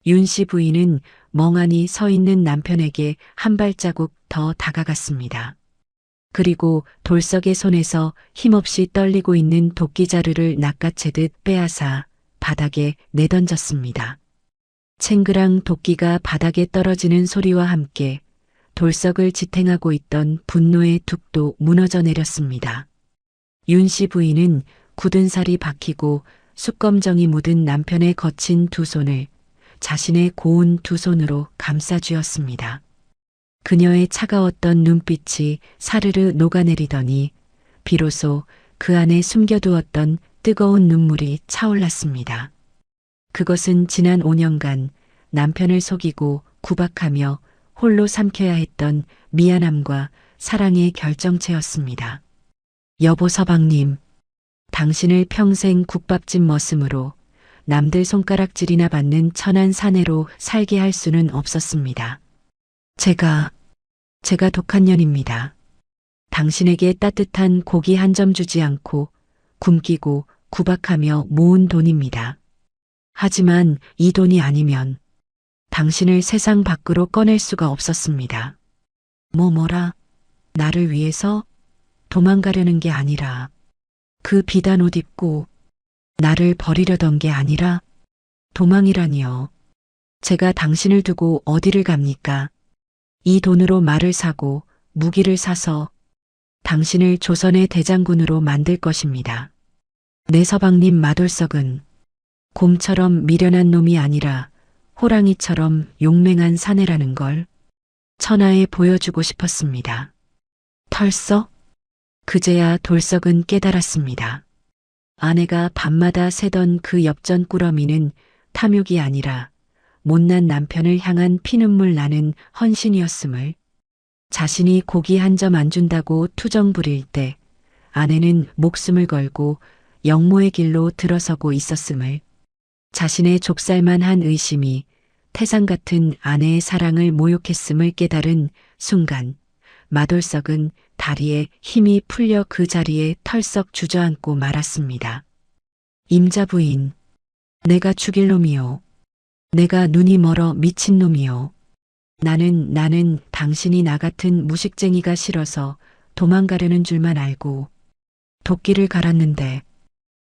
윤씨 부인은 멍하니 서 있는 남편에게 한 발자국 더 다가갔습니다. 그리고 돌석의 손에서 힘없이 떨리고 있는 도끼자루를 낚아채듯 빼앗아 바닥에 내던졌습니다. 챙그랑 도끼가 바닥에 떨어지는 소리와 함께 돌석을 지탱하고 있던 분노의 둑도 무너져 내렸습니다. 윤씨 부인은 굳은 살이 박히고 숯검정이 묻은 남편의 거친 두 손을 자신의 고운 두 손으로 감싸쥐었습니다. 그녀의 차가웠던 눈빛이 사르르 녹아내리더니 비로소 그 안에 숨겨두었던 뜨거운 눈물이 차올랐습니다. 그것은 지난 5년간 남편을 속이고 구박하며 홀로 삼켜야 했던 미안함과 사랑의 결정체였습니다. 여보 서방님, 당신을 평생 국밥집 머슴으로 남들 손가락질이나 받는 천한 사내로 살게 할 수는 없었습니다. 제가 독한 년입니다. 당신에게 따뜻한 고기 한 점 주지 않고 굶기고 구박하며 모은 돈입니다. 하지만 이 돈이 아니면 당신을 세상 밖으로 꺼낼 수가 없었습니다. 뭐라? 나를 위해서 도망가려는 게 아니라, 그 비단 옷 입고 나를 버리려던 게 아니라, 도망이라니요. 제가 당신을 두고 어디를 갑니까? 이 돈으로 말을 사고 무기를 사서 당신을 조선의 대장군으로 만들 것입니다. 내 서방님 마돌석은 곰처럼 미련한 놈이 아니라 호랑이처럼 용맹한 사내라는 걸 천하에 보여주고 싶었습니다. 털썩? 그제야 돌석은 깨달았습니다. 아내가 밤마다 새던 그 엽전 꾸러미는 탐욕이 아니라 못난 남편을 향한 피눈물 나는 헌신이었음을, 자신이 고기 한 점 안 준다고 투정 부릴 때 아내는 목숨을 걸고 영모의 길로 들어서고 있었음을, 자신의 좁쌀만 한 의심이 태산 같은 아내의 사랑을 모욕했음을 깨달은 순간 마돌석은 다리에 힘이 풀려 그 자리에 털썩 주저앉고 말았습니다. 임자 부인, 내가 죽일 놈이요. 내가 눈이 멀어 미친 놈이요. 나는 당신이 나 같은 무식쟁이가 싫어서 도망가려는 줄만 알고 도끼를 갈았는데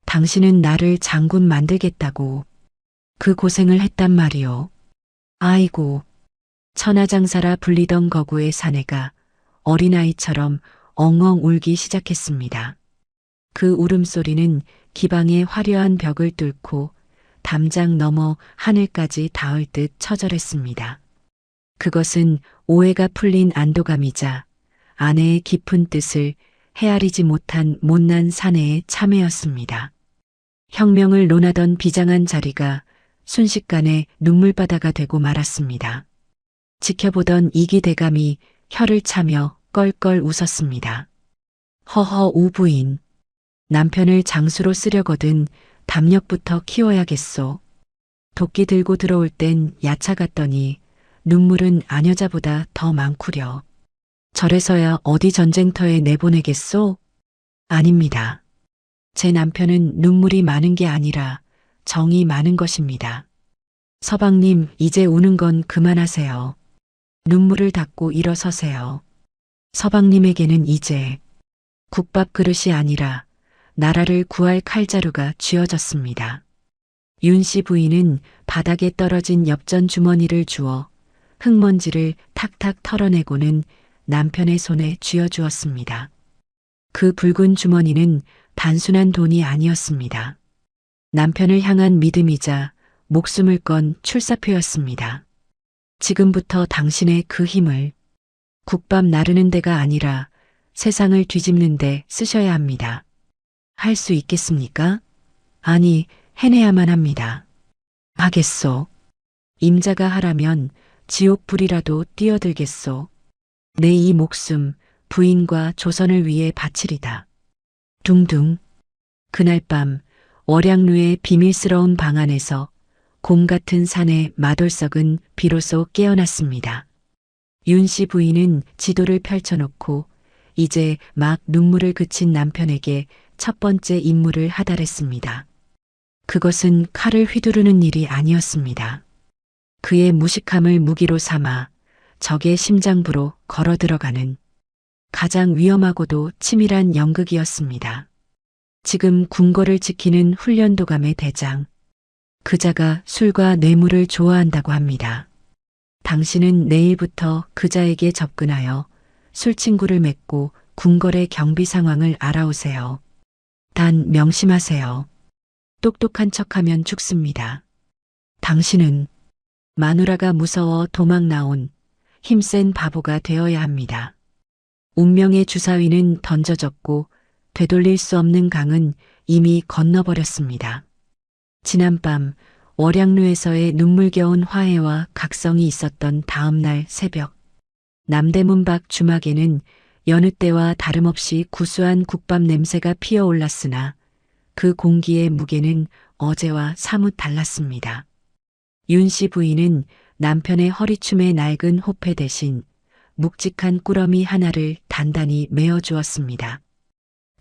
당신은 나를 장군 만들겠다고 그 고생을 했단 말이요. 아이고, 천하장사라 불리던 거구의 사내가 어린아이처럼 엉엉 울기 시작했습니다. 그 울음소리는 기방의 화려한 벽을 뚫고 담장 너머 하늘까지 닿을 듯 처절했습니다. 그것은 오해가 풀린 안도감이자 아내의 깊은 뜻을 헤아리지 못한 못난 사내의 참회였습니다. 혁명을 논하던 비장한 자리가 순식간에 눈물바다가 되고 말았습니다. 지켜보던 이기 대감이 혀를 차며 껄껄 웃었습니다. 허허 우 부인, 남편을 장수로 쓰려거든 담력부터 키워야겠소. 도끼 들고 들어올 땐 야차 같더니 눈물은 아녀자보다 더 많구려. 저래서야 어디 전쟁터에 내보내겠소? 아닙니다. 제 남편은 눈물이 많은 게 아니라 정이 많은 것입니다. 서방님, 이제 우는 건 그만하세요. 눈물을 닦고 일어서세요. 서방님에게는 이제 국밥 그릇이 아니라 나라를 구할 칼자루가 쥐어졌습니다. 윤씨 부인은 바닥에 떨어진 엽전 주머니를 주워 흙먼지를 탁탁 털어내고는 남편의 손에 쥐어주었습니다. 그 붉은 주머니는 단순한 돈이 아니었습니다. 남편을 향한 믿음이자 목숨을 건 출사표였습니다. 지금부터 당신의 그 힘을 국밥 나르는 데가 아니라 세상을 뒤집는 데 쓰셔야 합니다. 할 수 있겠습니까? 아니, 해내야만 합니다. 하겠소. 임자가 하라면 지옥불이라도 뛰어들겠소. 내 이 목숨 부인과 조선을 위해 바치리다. 둥둥. 그날 밤 월양루의 비밀스러운 방 안에서 곰 같은 사내 마돌석은 비로소 깨어났습니다. 윤씨 부인은 지도를 펼쳐놓고 이제 막 눈물을 그친 남편에게 첫 번째 임무를 하달했습니다. 그것은 칼을 휘두르는 일이 아니었습니다. 그의 무식함을 무기로 삼아 적의 심장부로 걸어 들어가는 가장 위험하고도 치밀한 연극이었습니다. 지금 궁궐을 지키는 훈련도감의 대장, 그자가 술과 뇌물을 좋아한다고 합니다. 당신은 내일부터 그자에게 접근하여 술친구를 맺고 궁궐의 경비 상황을 알아오세요. 단 명심하세요. 똑똑한 척하면 죽습니다. 당신은 마누라가 무서워 도망 나온 힘센 바보가 되어야 합니다. 운명의 주사위는 던져졌고 되돌릴 수 없는 강은 이미 건너버렸습니다. 지난밤 월양루에서의 눈물겨운 화해와 각성이 있었던 다음 날 새벽, 남대문 밖 주막에는 여느 때와 다름없이 구수한 국밥 냄새가 피어올랐으나 그 공기의 무게는 어제와 사뭇 달랐습니다. 윤씨 부인은 남편의 허리춤에 낡은 호패 대신 묵직한 꾸러미 하나를 단단히 메어주었습니다.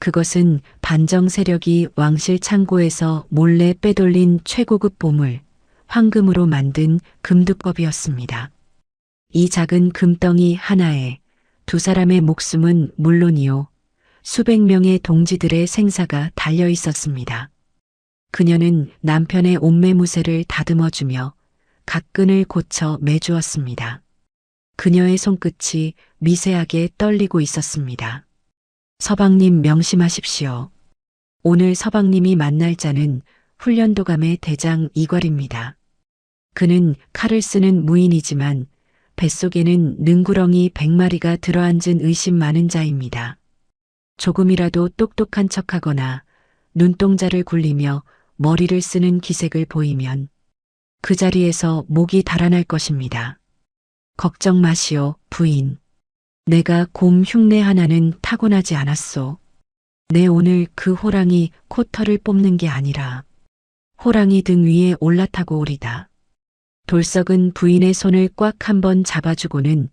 그것은 반정 세력이 왕실 창고에서 몰래 빼돌린 최고급 보물, 황금으로 만든 금두껍이었습니다. 이 작은 금덩이 하나에 두 사람의 목숨은 물론이요, 수백 명의 동지들의 생사가 달려 있었습니다. 그녀는 남편의 옷매무새를 다듬어주며 각근을 고쳐 매주었습니다. 그녀의 손끝이 미세하게 떨리고 있었습니다. 서방님 명심하십시오. 오늘 서방님이 만날 자는 훈련도감의 대장 이괄입니다. 그는 칼을 쓰는 무인이지만 뱃속에는 능구렁이 100마리가 들어앉은 의심 많은 자입니다. 조금이라도 똑똑한 척하거나 눈동자를 굴리며 머리를 쓰는 기색을 보이면 그 자리에서 목이 달아날 것입니다. 걱정 마시오, 부인. 내가 곰 흉내 하나는 타고나지 않았소. 내 오늘 그 호랑이 코털을 뽑는 게 아니라 호랑이 등 위에 올라타고 오리다. 돌석은 부인의 손을 꽉 한번 잡아주고는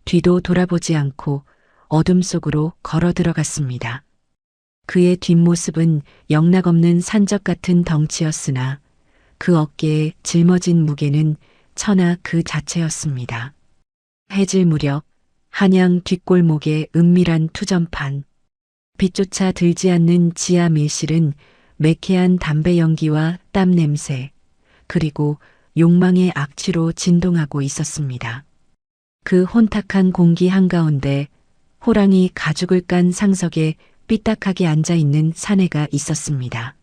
뒤도 돌아보지 않고 어둠 속으로 걸어 들어갔습니다. 그의 뒷모습은 영락없는 산적 같은 덩치였으나 그 어깨에 짊어진 무게는 천하 그 자체였습니다. 해질 무렵 한양 뒷골목의 은밀한 투전판, 빛조차 들지 않는 지하 밀실은 매캐한 담배 연기와 땀 냄새, 그리고 욕망의 악취로 진동하고 있었습니다. 그 혼탁한 공기 한가운데 호랑이 가죽을 깐 상석에 삐딱하게 앉아있는 사내가 있었습니다.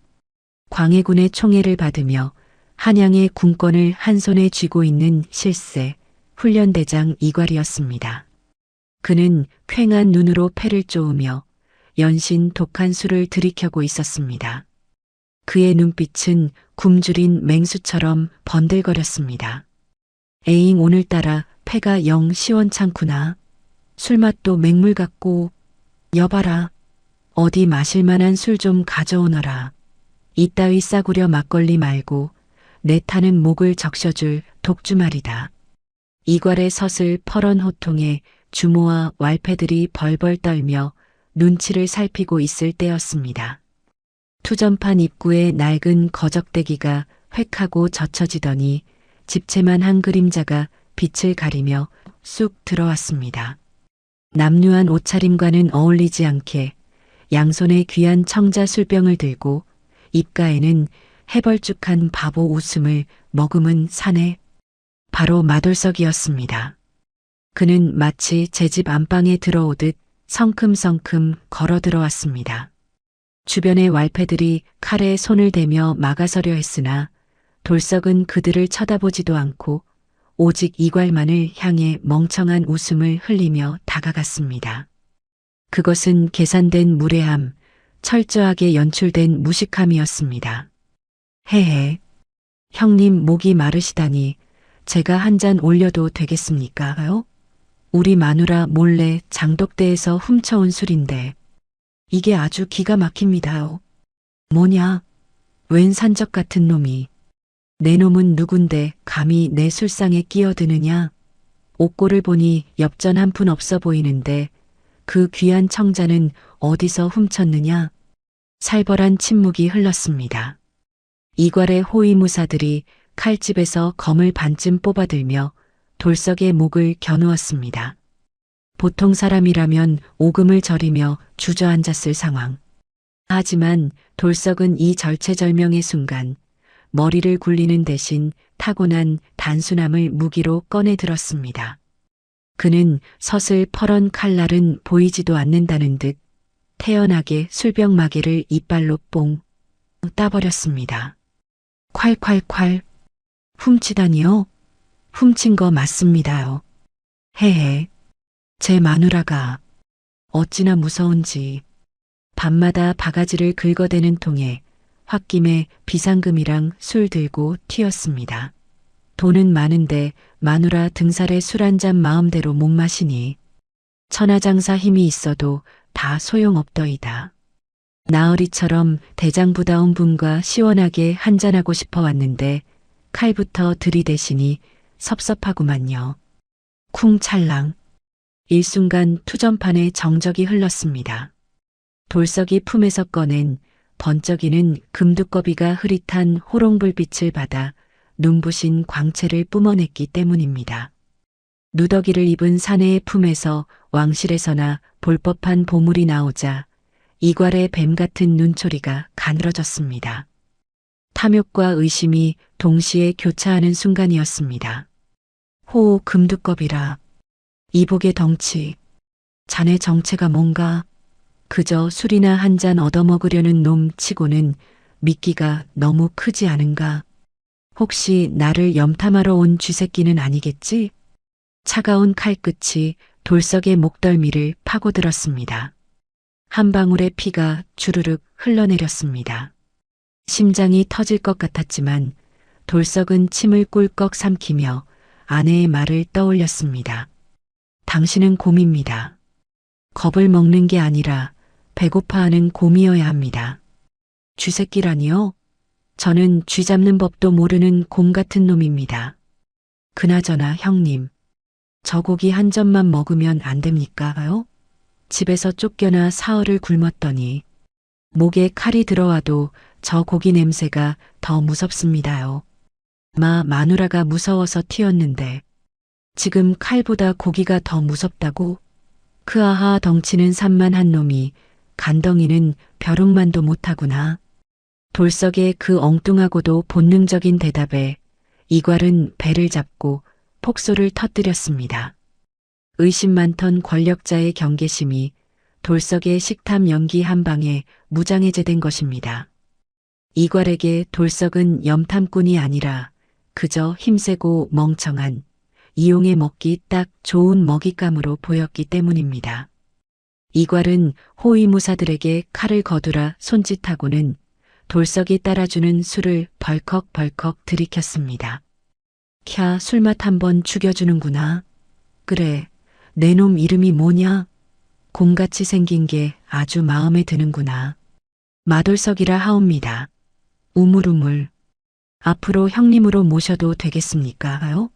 광해군의 총애를 받으며 한양의 군권을 한 손에 쥐고 있는 실세, 훈련대장 이괄이었습니다. 그는 퀭한 눈으로 패를 쪼으며 연신 독한 술을 들이켜고 있었습니다. 그의 눈빛은 굶주린 맹수처럼 번들거렸습니다. 에잉, 오늘따라 패가 영 시원찮구나. 술맛도 맹물 같고. 여봐라. 어디 마실만한 술 좀 가져오너라. 이따위 싸구려 막걸리 말고 내 타는 목을 적셔줄 독주말이다. 이괄의 서슬 퍼런 호통에 주모와 왈패들이 벌벌 떨며 눈치를 살피고 있을 때였습니다. 투전판 입구에 낡은 거적대기가 획하고 젖혀지더니 집채만 한 그림자가 빛을 가리며 쑥 들어왔습니다. 남루한 옷차림과는 어울리지 않게 양손에 귀한 청자 술병을 들고 입가에는 해벌쭉한 바보 웃음을 머금은 사내, 바로 마돌석이었습니다. 그는 마치 제 집 안방에 들어오듯 성큼성큼 걸어 들어왔습니다. 주변의 왈패들이 칼에 손을 대며 막아서려 했으나 돌석은 그들을 쳐다보지도 않고 오직 이괄만을 향해 멍청한 웃음을 흘리며 다가갔습니다. 그것은 계산된 무례함, 철저하게 연출된 무식함이었습니다. 헤헤, 형님 목이 마르시다니 제가 한 잔 올려도 되겠습니까요? 우리 마누라 몰래 장독대에서 훔쳐온 술인데 이게 아주 기가 막힙니다요. 뭐냐? 웬 산적 같은 놈이. 내 놈은 누군데 감히 내 술상에 끼어드느냐? 옥고를 보니 엽전 한 푼 없어 보이는데 그 귀한 청자는 어디서 훔쳤느냐? 살벌한 침묵이 흘렀습니다. 이괄의 호위무사들이 칼집에서 검을 반쯤 뽑아들며 돌석의 목을 겨누었습니다. 보통 사람이라면 오금을 저리며 주저앉았을 상황. 하지만 돌석은 이 절체절명의 순간 머리를 굴리는 대신 타고난 단순함을 무기로 꺼내 들었습니다. 그는 서슬 퍼런 칼날은 보이지도 않는다는 듯 태연하게 술병 마개를 이빨로 뽕 따버렸습니다. 콸콸콸. 훔치다니요? 훔친 거 맞습니다요. 헤헤. 제 마누라가 어찌나 무서운지. 밤마다 바가지를 긁어대는 통에 홧김에 비상금이랑 술 들고 튀었습니다. 돈은 많은데 마누라 등살에 술 한 잔 마음대로 못 마시니 천하장사 힘이 있어도 다 소용없더이다. 나으리처럼 대장부다운 분과 시원하게 한잔하고 싶어 왔는데 칼부터 들이대시니 섭섭하구만요. 쿵 찰랑. 일순간 투전판에 정적이 흘렀습니다. 돌석이 품에서 꺼낸 번쩍이는 금두꺼비가 흐릿한 호롱불빛을 받아 눈부신 광채를 뿜어냈기 때문입니다. 누더기를 입은 사내의 품에서 왕실에서나 볼 법한 보물이 나오자 이괄의 뱀 같은 눈초리가 가늘어졌습니다. 탐욕과 의심이 동시에 교차하는 순간이었습니다. 호 금두꺼비라. 이복의 덩치. 자네 정체가 뭔가. 그저 술이나 한 잔 얻어먹으려는 놈 치고는 미끼가 너무 크지 않은가. 혹시 나를 염탐하러 온 쥐새끼는 아니겠지? 차가운 칼끝이 돌석의 목덜미를 파고들었습니다. 한 방울의 피가 주르륵 흘러내렸습니다. 심장이 터질 것 같았지만 돌석은 침을 꿀꺽 삼키며 아내의 말을 떠올렸습니다. 당신은 곰입니다. 겁을 먹는 게 아니라 배고파하는 곰이어야 합니다. 쥐새끼라니요? 저는 쥐 잡는 법도 모르는 곰 같은 놈입니다. 그나저나 형님, 저 고기 한 점만 먹으면 안 됩니까요? 집에서 쫓겨나 사흘을 굶었더니 목에 칼이 들어와도 저 고기 냄새가 더 무섭습니다요. 마누라가 무서워서 튀었는데 지금 칼보다 고기가 더 무섭다고? 그 아하 덩치는 산만한 놈이 간덩이는 벼룩만도 못하구나. 돌석의 그 엉뚱하고도 본능적인 대답에 이괄은 배를 잡고 폭소를 터뜨렸습니다. 의심 많던 권력자의 경계심이 돌석의 식탐 연기 한 방에 무장해제된 것입니다. 이괄에게 돌석은 염탐꾼이 아니라 그저 힘세고 멍청한 이용해 먹기 딱 좋은 먹잇감으로 보였기 때문입니다. 이괄은 호위무사들에게 칼을 거두라 손짓하고는 돌석이 따라주는 술을 벌컥벌컥 들이켰습니다. 캬, 술맛 한번 죽여주는구나. 그래, 내 놈 이름이 뭐냐? 곰같이 생긴 게 아주 마음에 드는구나. 마돌석이라 하옵니다. 우물우물. 앞으로 형님으로 모셔도 되겠습니까요?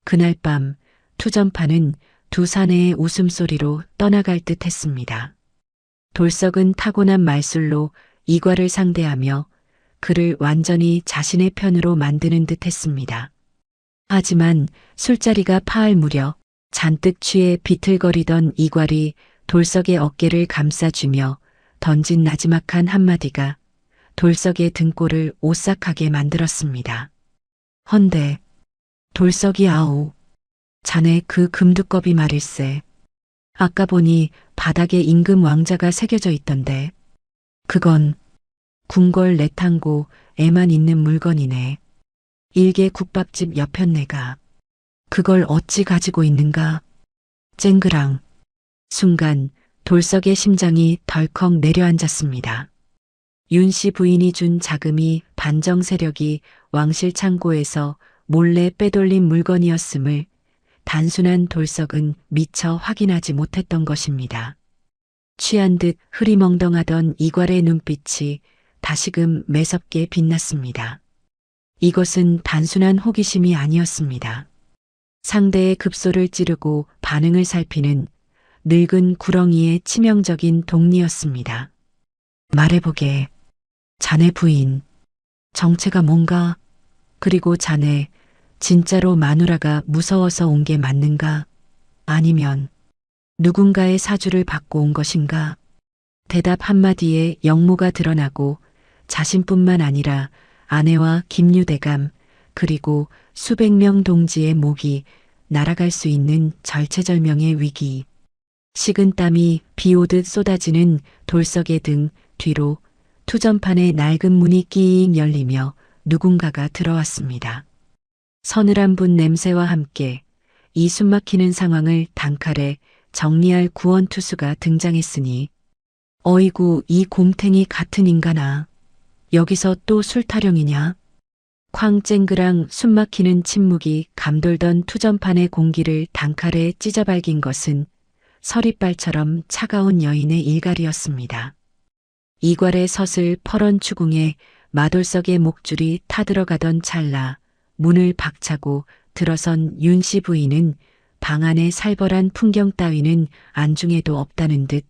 그날 밤 투전파는 두 사내의 웃음소리로 떠나갈 듯 했습니다. 돌석은 타고난 말술로 이괄을 상대하며 그를 완전히 자신의 편으로 만드는 듯 했습니다. 하지만 술자리가 파할 무렵 잔뜩 취해 비틀거리던 이괄이 돌석의 어깨를 감싸주며 던진 나지막한 한마디가 돌석의 등골을 오싹하게 만들었습니다. 헌데 돌석이 아오. 자네 그 금두꺼비 말일세. 아까 보니 바닥에 임금 왕자가 새겨져 있던데. 그건 궁궐 내탕고 애만 있는 물건이네. 일개 국밥집 여편네가 그걸 어찌 가지고 있는가. 쨍그랑. 순간 돌석의 심장이 덜컥 내려앉았습니다. 윤씨 부인이 준 자금이 반정 세력이 왕실 창고에서 몰래 빼돌린 물건이었음을 단순한 돌석은 미처 확인하지 못했던 것입니다. 취한 듯 흐리멍덩하던 이괄의 눈빛이 다시금 매섭게 빛났습니다. 이것은 단순한 호기심이 아니었습니다. 상대의 급소를 찌르고 반응을 살피는 늙은 구렁이의 치명적인 동리였습니다. 말해보게. 자네 부인. 정체가 뭔가? 그리고 자네 진짜로 마누라가 무서워서 온 게 맞는가? 아니면 누군가의 사주를 받고 온 것인가? 대답 한마디에 역모가 드러나고 자신뿐만 아니라 아내와 김유대감 그리고 수백 명 동지의 목이 날아갈 수 있는 절체절명의 위기. 식은 땀이 비 오듯 쏟아지는 돌석의 등 뒤로 투전판의 낡은 문이 끼익 열리며 누군가가 들어왔습니다. 서늘한 분 냄새와 함께 이 숨막히는 상황을 단칼에 정리할 구원투수가 등장했으니 어이구 이 곰탱이 같은 인간아. 여기서 또 술타령이냐? 쾅 쨍그랑 숨막히는 침묵이 감돌던 투전판의 공기를 단칼에 찢어발긴 것은 서리발처럼 차가운 여인의 일갈이었습니다. 이괄의 서슬 퍼런 추궁에 마돌석의 목줄이 타들어가던 찰나 문을 박차고 들어선 윤씨 부인은 방 안의 살벌한 풍경 따위는 안중에도 없다는 듯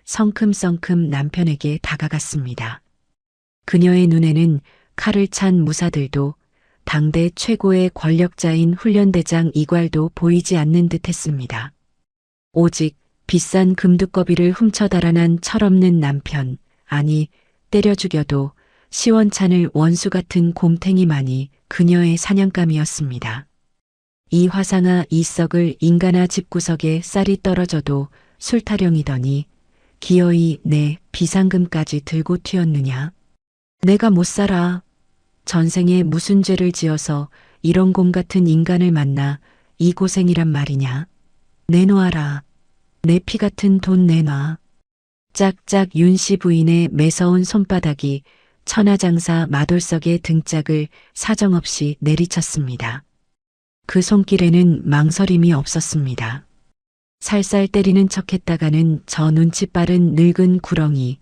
성큼성큼 남편에게 다가갔습니다. 그녀의 눈에는 칼을 찬 무사들도 당대 최고의 권력자인 훈련대장 이괄도 보이지 않는 듯 했습니다. 오직 비싼 금두꺼비를 훔쳐 달아난 철없는 남편, 아니 때려 죽여도 시원찮을 원수 같은 곰탱이만이 그녀의 사냥감이었습니다. 이 화상아 이 썩을 인간아 집구석에 쌀이 떨어져도 술타령이더니 기어이 내 비상금까지 들고 튀었느냐. 내가 못 살아. 전생에 무슨 죄를 지어서 이런 곰 같은 인간을 만나 이 고생이란 말이냐. 내놓아라. 내 피 같은 돈 내놔. 짝짝 윤씨 부인의 매서운 손바닥이 천하장사 마돌석의 등짝을 사정없이 내리쳤습니다. 그 손길에는 망설임이 없었습니다. 살살 때리는 척했다가는 저 눈치 빠른 늙은 구렁이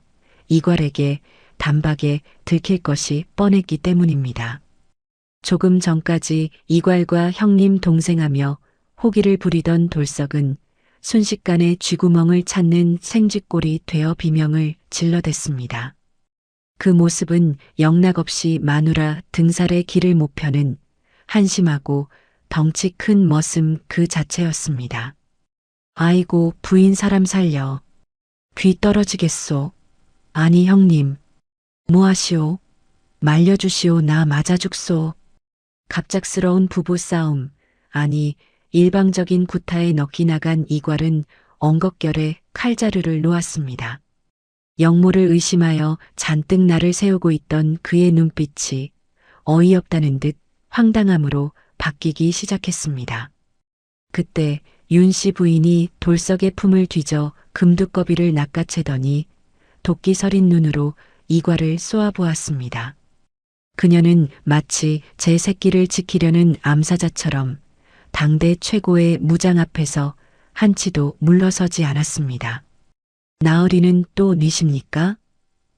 이괄에게 단박에 들킬 것이 뻔했기 때문입니다. 조금 전까지 이괄과 형님 동생하며 호기를 부리던 돌석은 순식간에 쥐구멍을 찾는 생쥐꼴이 되어 비명을 질러댔습니다. 그 모습은 영락없이 마누라 등살의 길을 못 펴는 한심하고 덩치 큰 머슴 그 자체였습니다. 아이고 부인 사람 살려. 귀 떨어지겠소. 아니 형님. 뭐하시오? 말려주시오. 나 맞아 죽소. 갑작스러운 부부싸움, 아니 일방적인 구타에 넋이 나간 이괄은 엉겁결에 칼자루를 놓았습니다. 영모를 의심하여 잔뜩 나를 세우고 있던 그의 눈빛이 어이없다는 듯 황당함으로 바뀌기 시작했습니다. 그때 윤씨 부인이 돌석의 품을 뒤져 금두꺼비를 낚아채더니 도끼 서린 눈으로 이괄을 쏘아보았습니다. 그녀는 마치 제 새끼를 지키려는 암사자처럼 당대 최고의 무장 앞에서 한치도 물러서지 않았습니다. 나으리는 또 니십니까?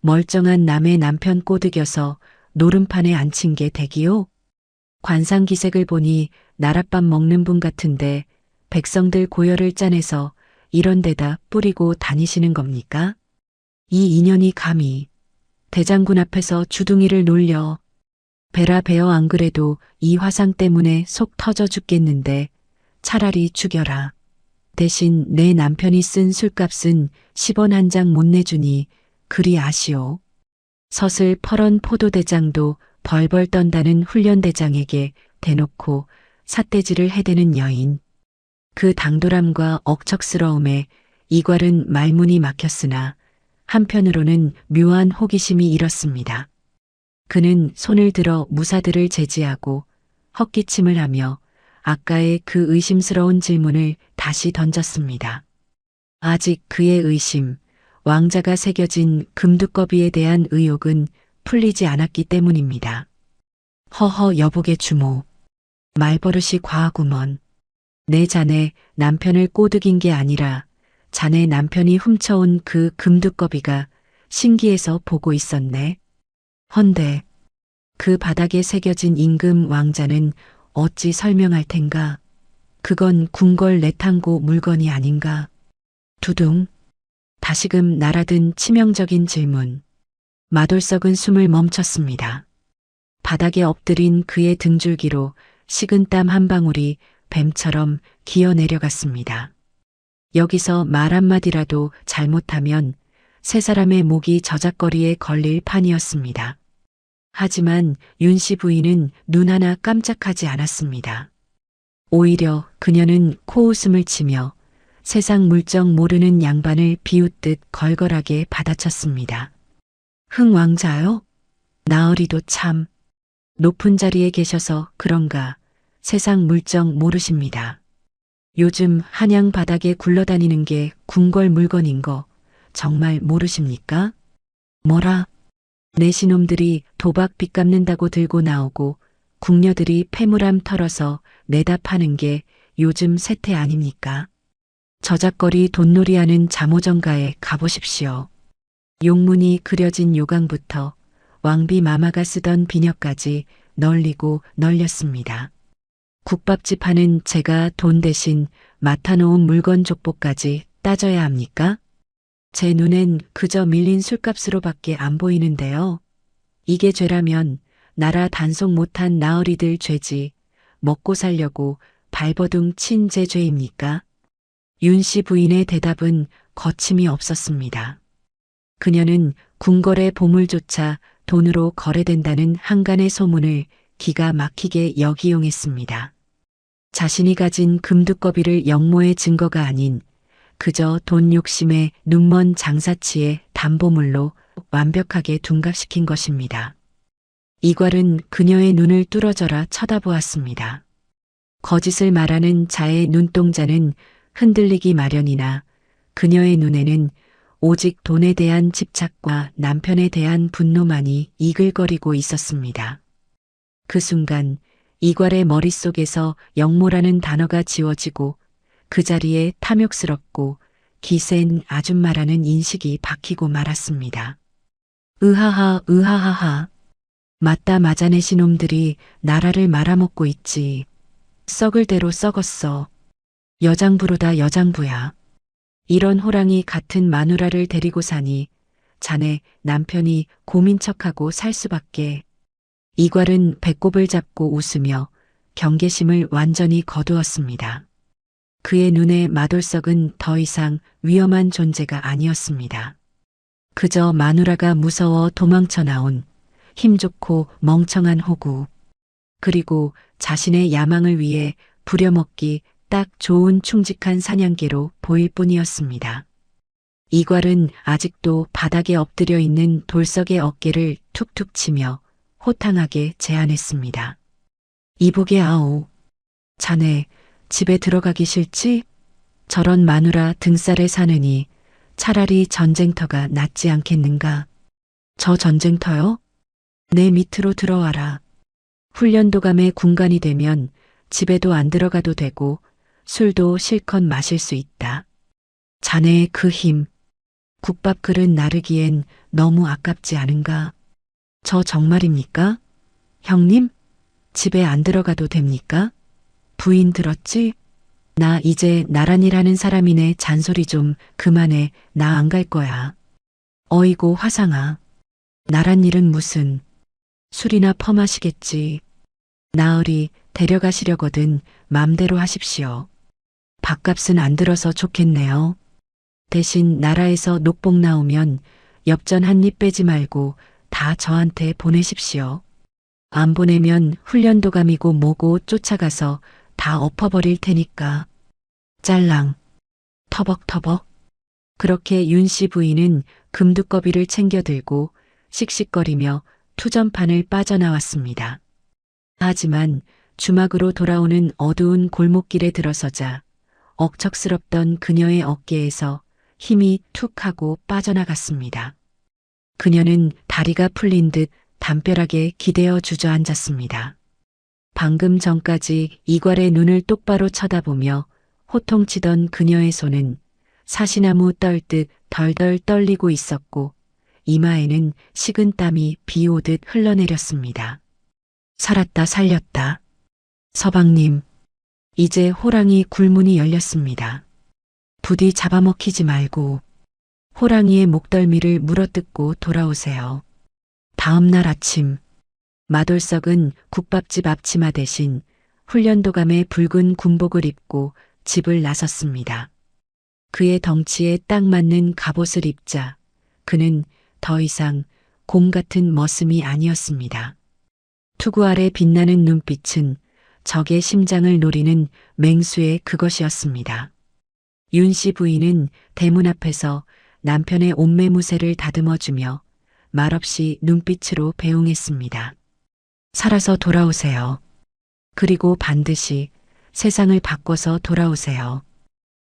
멀쩡한 남의 남편 꼬드겨서 노름판에 앉힌 게 댁이요? 관상기색을 보니 나랏밥 먹는 분 같은데 백성들 고열을 짜내서 이런 데다 뿌리고 다니시는 겁니까? 이 인연이 감히 대장군 앞에서 주둥이를 놀려 베라 베어 안 그래도 이 화상 때문에 속 터져 죽겠는데 차라리 죽여라. 대신 내 남편이 쓴 술값은 10원 한 장 못 내주니 그리 아시오. 서슬 퍼런 포도대장도 벌벌 떤다는 훈련대장에게 대놓고 삿대질을 해대는 여인. 그 당돌함과 억척스러움에 이괄은 말문이 막혔으나 한편으로는 묘한 호기심이 일었습니다. 그는 손을 들어 무사들을 제지하고 헛기침을 하며 아까의 그 의심스러운 질문을 다시 던졌습니다. 아직 그의 의심, 왕자가 새겨진 금두꺼비에 대한 의혹은 풀리지 않았기 때문입니다. 허허 여복의 주모. 말버릇이 과하구먼. 내 자네 남편을 꼬드긴 게 아니라 자네 남편이 훔쳐온 그 금두꺼비가 신기해서 보고 있었네. 헌데 그 바닥에 새겨진 임금 왕자는 어찌 설명할 텐가. 그건 궁궐 내탕고 물건이 아닌가. 두둥. 다시금 날아든 치명적인 질문. 마돌석은 숨을 멈췄습니다. 바닥에 엎드린 그의 등줄기로 식은땀 한 방울이 뱀처럼 기어 내려갔습니다. 여기서 말 한마디라도 잘못하면 세 사람의 목이 저작거리에 걸릴 판이었습니다. 하지만 윤씨 부인은 눈 하나 깜짝하지 않았습니다. 오히려 그녀는 코웃음을 치며 세상 물정 모르는 양반을 비웃듯 걸걸하게 받아쳤습니다. 흥왕자요? 나으리도 참 높은 자리에 계셔서 그런가 세상 물정 모르십니다. 요즘 한양 바닥에 굴러다니는 게 궁궐 물건인 거 정말 모르십니까? 뭐라? 내 시놈들이 도박 빚 갚는다고 들고 나오고 궁녀들이 패물함 털어서 내다 파는 게 요즘 세태 아닙니까? 저작거리 돈놀이하는 잠오정가에 가보십시오. 용문이 그려진 요강부터 왕비 마마가 쓰던 비녀까지 널리고 널렸습니다. 국밥집 하는 제가 돈 대신 맡아놓은 물건 족보까지 따져야 합니까? 제 눈엔 그저 밀린 술값으로밖에 안 보이는데요. 이게 죄라면 나라 단속 못한 나으리들 죄지 먹고 살려고 발버둥 친 제 죄입니까? 윤씨 부인의 대답은 거침이 없었습니다. 그녀는 궁궐의 보물조차 돈으로 거래된다는 한간의 소문을 기가 막히게 역이용했습니다. 자신이 가진 금두꺼비를 영모의 증거가 아닌 그저 돈 욕심에 눈먼 장사치의 담보물로 완벽하게 둔갑시킨 것입니다. 이괄은 그녀의 눈을 뚫어져라 쳐다보았습니다. 거짓을 말하는 자의 눈동자는 흔들리기 마련이나 그녀의 눈에는 오직 돈에 대한 집착과 남편에 대한 분노만이 이글거리고 있었습니다. 그 순간 이괄의 머릿속에서 영모라는 단어가 지워지고 그 자리에 탐욕스럽고 기센 아줌마라는 인식이 박히고 말았습니다. 으하하 으하하하. 맞다 맞아내신 놈들이 나라를 말아먹고 있지. 썩을 대로 썩었어. 여장부로다 여장부야. 이런 호랑이 같은 마누라를 데리고 사니 자네 남편이 곰인 척하고 살 수밖에. 이괄은 배꼽을 잡고 웃으며 경계심을 완전히 거두었습니다. 그의 눈에 마돌석은 더 이상 위험한 존재가 아니었습니다. 그저 마누라가 무서워 도망쳐 나온 힘 좋고 멍청한 호구. 그리고 자신의 야망을 위해 부려먹기 딱 좋은 충직한 사냥개로 보일 뿐이었습니다. 이괄은 아직도 바닥에 엎드려 있는 돌석의 어깨를 툭툭 치며 호탕하게 제안했습니다. 이보게 아오. 자네 집에 들어가기 싫지? 저런 마누라 등살에 사느니 차라리 전쟁터가 낫지 않겠는가? 저 전쟁터요? 내 밑으로 들어와라. 훈련도감의 군간이 되면 집에도 안 들어가도 되고 술도 실컷 마실 수 있다. 자네의 그 힘, 국밥 그릇 나르기엔 너무 아깝지 않은가? 저 정말입니까? 형님? 집에 안 들어가도 됩니까? 부인 들었지? 나 이제 나란히라는 사람이네. 잔소리 좀 그만해. 나 안 갈 거야. 어이고 화상아. 나란 일은 무슨. 술이나 퍼마시겠지. 나으리 데려가시려거든 맘대로 하십시오. 밥값은 안 들어서 좋겠네요. 대신 나라에서 녹복 나오면 엽전 한 입 빼지 말고 다 저한테 보내십시오. 안 보내면 훈련도감이고 뭐고 쫓아가서 다 엎어버릴 테니까. 짤랑. 터벅터벅. 그렇게 윤씨 부인은 금두꺼비를 챙겨 들고 씩씩거리며 투전판을 빠져나왔습니다. 하지만 주막으로 돌아오는 어두운 골목길에 들어서자 억척스럽던 그녀의 어깨에서 힘이 툭 하고 빠져나갔습니다. 그녀는 다리가 풀린 듯 담벼락에 기대어 주저앉았습니다. 방금 전까지 이괄의 눈을 똑바로 쳐다보며 호통치던 그녀의 손은 사시나무 떨듯 덜덜 떨리고 있었고 이마에는 식은 땀이 비 오듯 흘러내렸습니다. 살았다 살렸다. 서방님, 이제 호랑이 굴문이 열렸습니다. 부디 잡아먹히지 말고 호랑이의 목덜미를 물어뜯고 돌아오세요. 다음 날 아침 마돌석은 국밥집 앞치마 대신 훈련도감의 붉은 군복을 입고 집을 나섰습니다. 그의 덩치에 딱 맞는 갑옷을 입자 그는 더 이상 곰 같은 머슴이 아니었습니다. 투구 아래 빛나는 눈빛은 적의 심장을 노리는 맹수의 그것이었습니다. 윤씨 부인은 대문 앞에서 남편의 옷매무새를 다듬어주며 말없이 눈빛으로 배웅했습니다. 살아서 돌아오세요. 그리고 반드시 세상을 바꿔서 돌아오세요.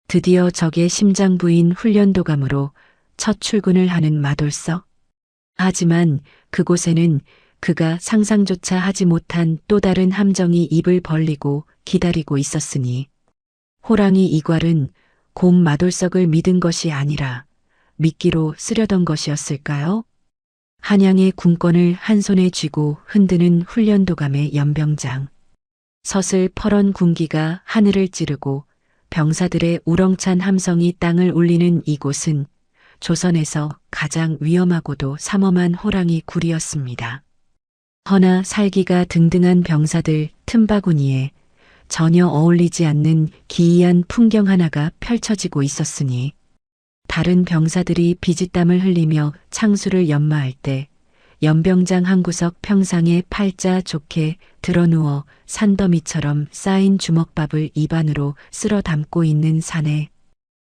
드디어 적의 심장 부인 훈련도감으로 첫 출근을 하는 마돌석. 하지만 그곳에는 그가 상상조차 하지 못한 또 다른 함정이 입을 벌리고 기다리고 있었으니 호랑이 이괄은 곰 마돌석을 믿은 것이 아니라 미끼로 쓰려던 것이었을까요? 한양의 군권을 한 손에 쥐고 흔드는 훈련도감의 연병장. 서슬 퍼런 군기가 하늘을 찌르고 병사들의 우렁찬 함성이 땅을 울리는 이곳은 조선에서 가장 위험하고도 삼엄한 호랑이 굴이었습니다. 허나 살기가 등등한 병사들 틈바구니에 전혀 어울리지 않는 기이한 풍경 하나가 펼쳐지고 있었으니 다른 병사들이 비지땀을 흘리며 창수를 연마할 때 연병장 한 구석 평상에 팔자 좋게 드러누워 산더미처럼 쌓인 주먹밥을 입안으로 쓸어 담고 있는 사내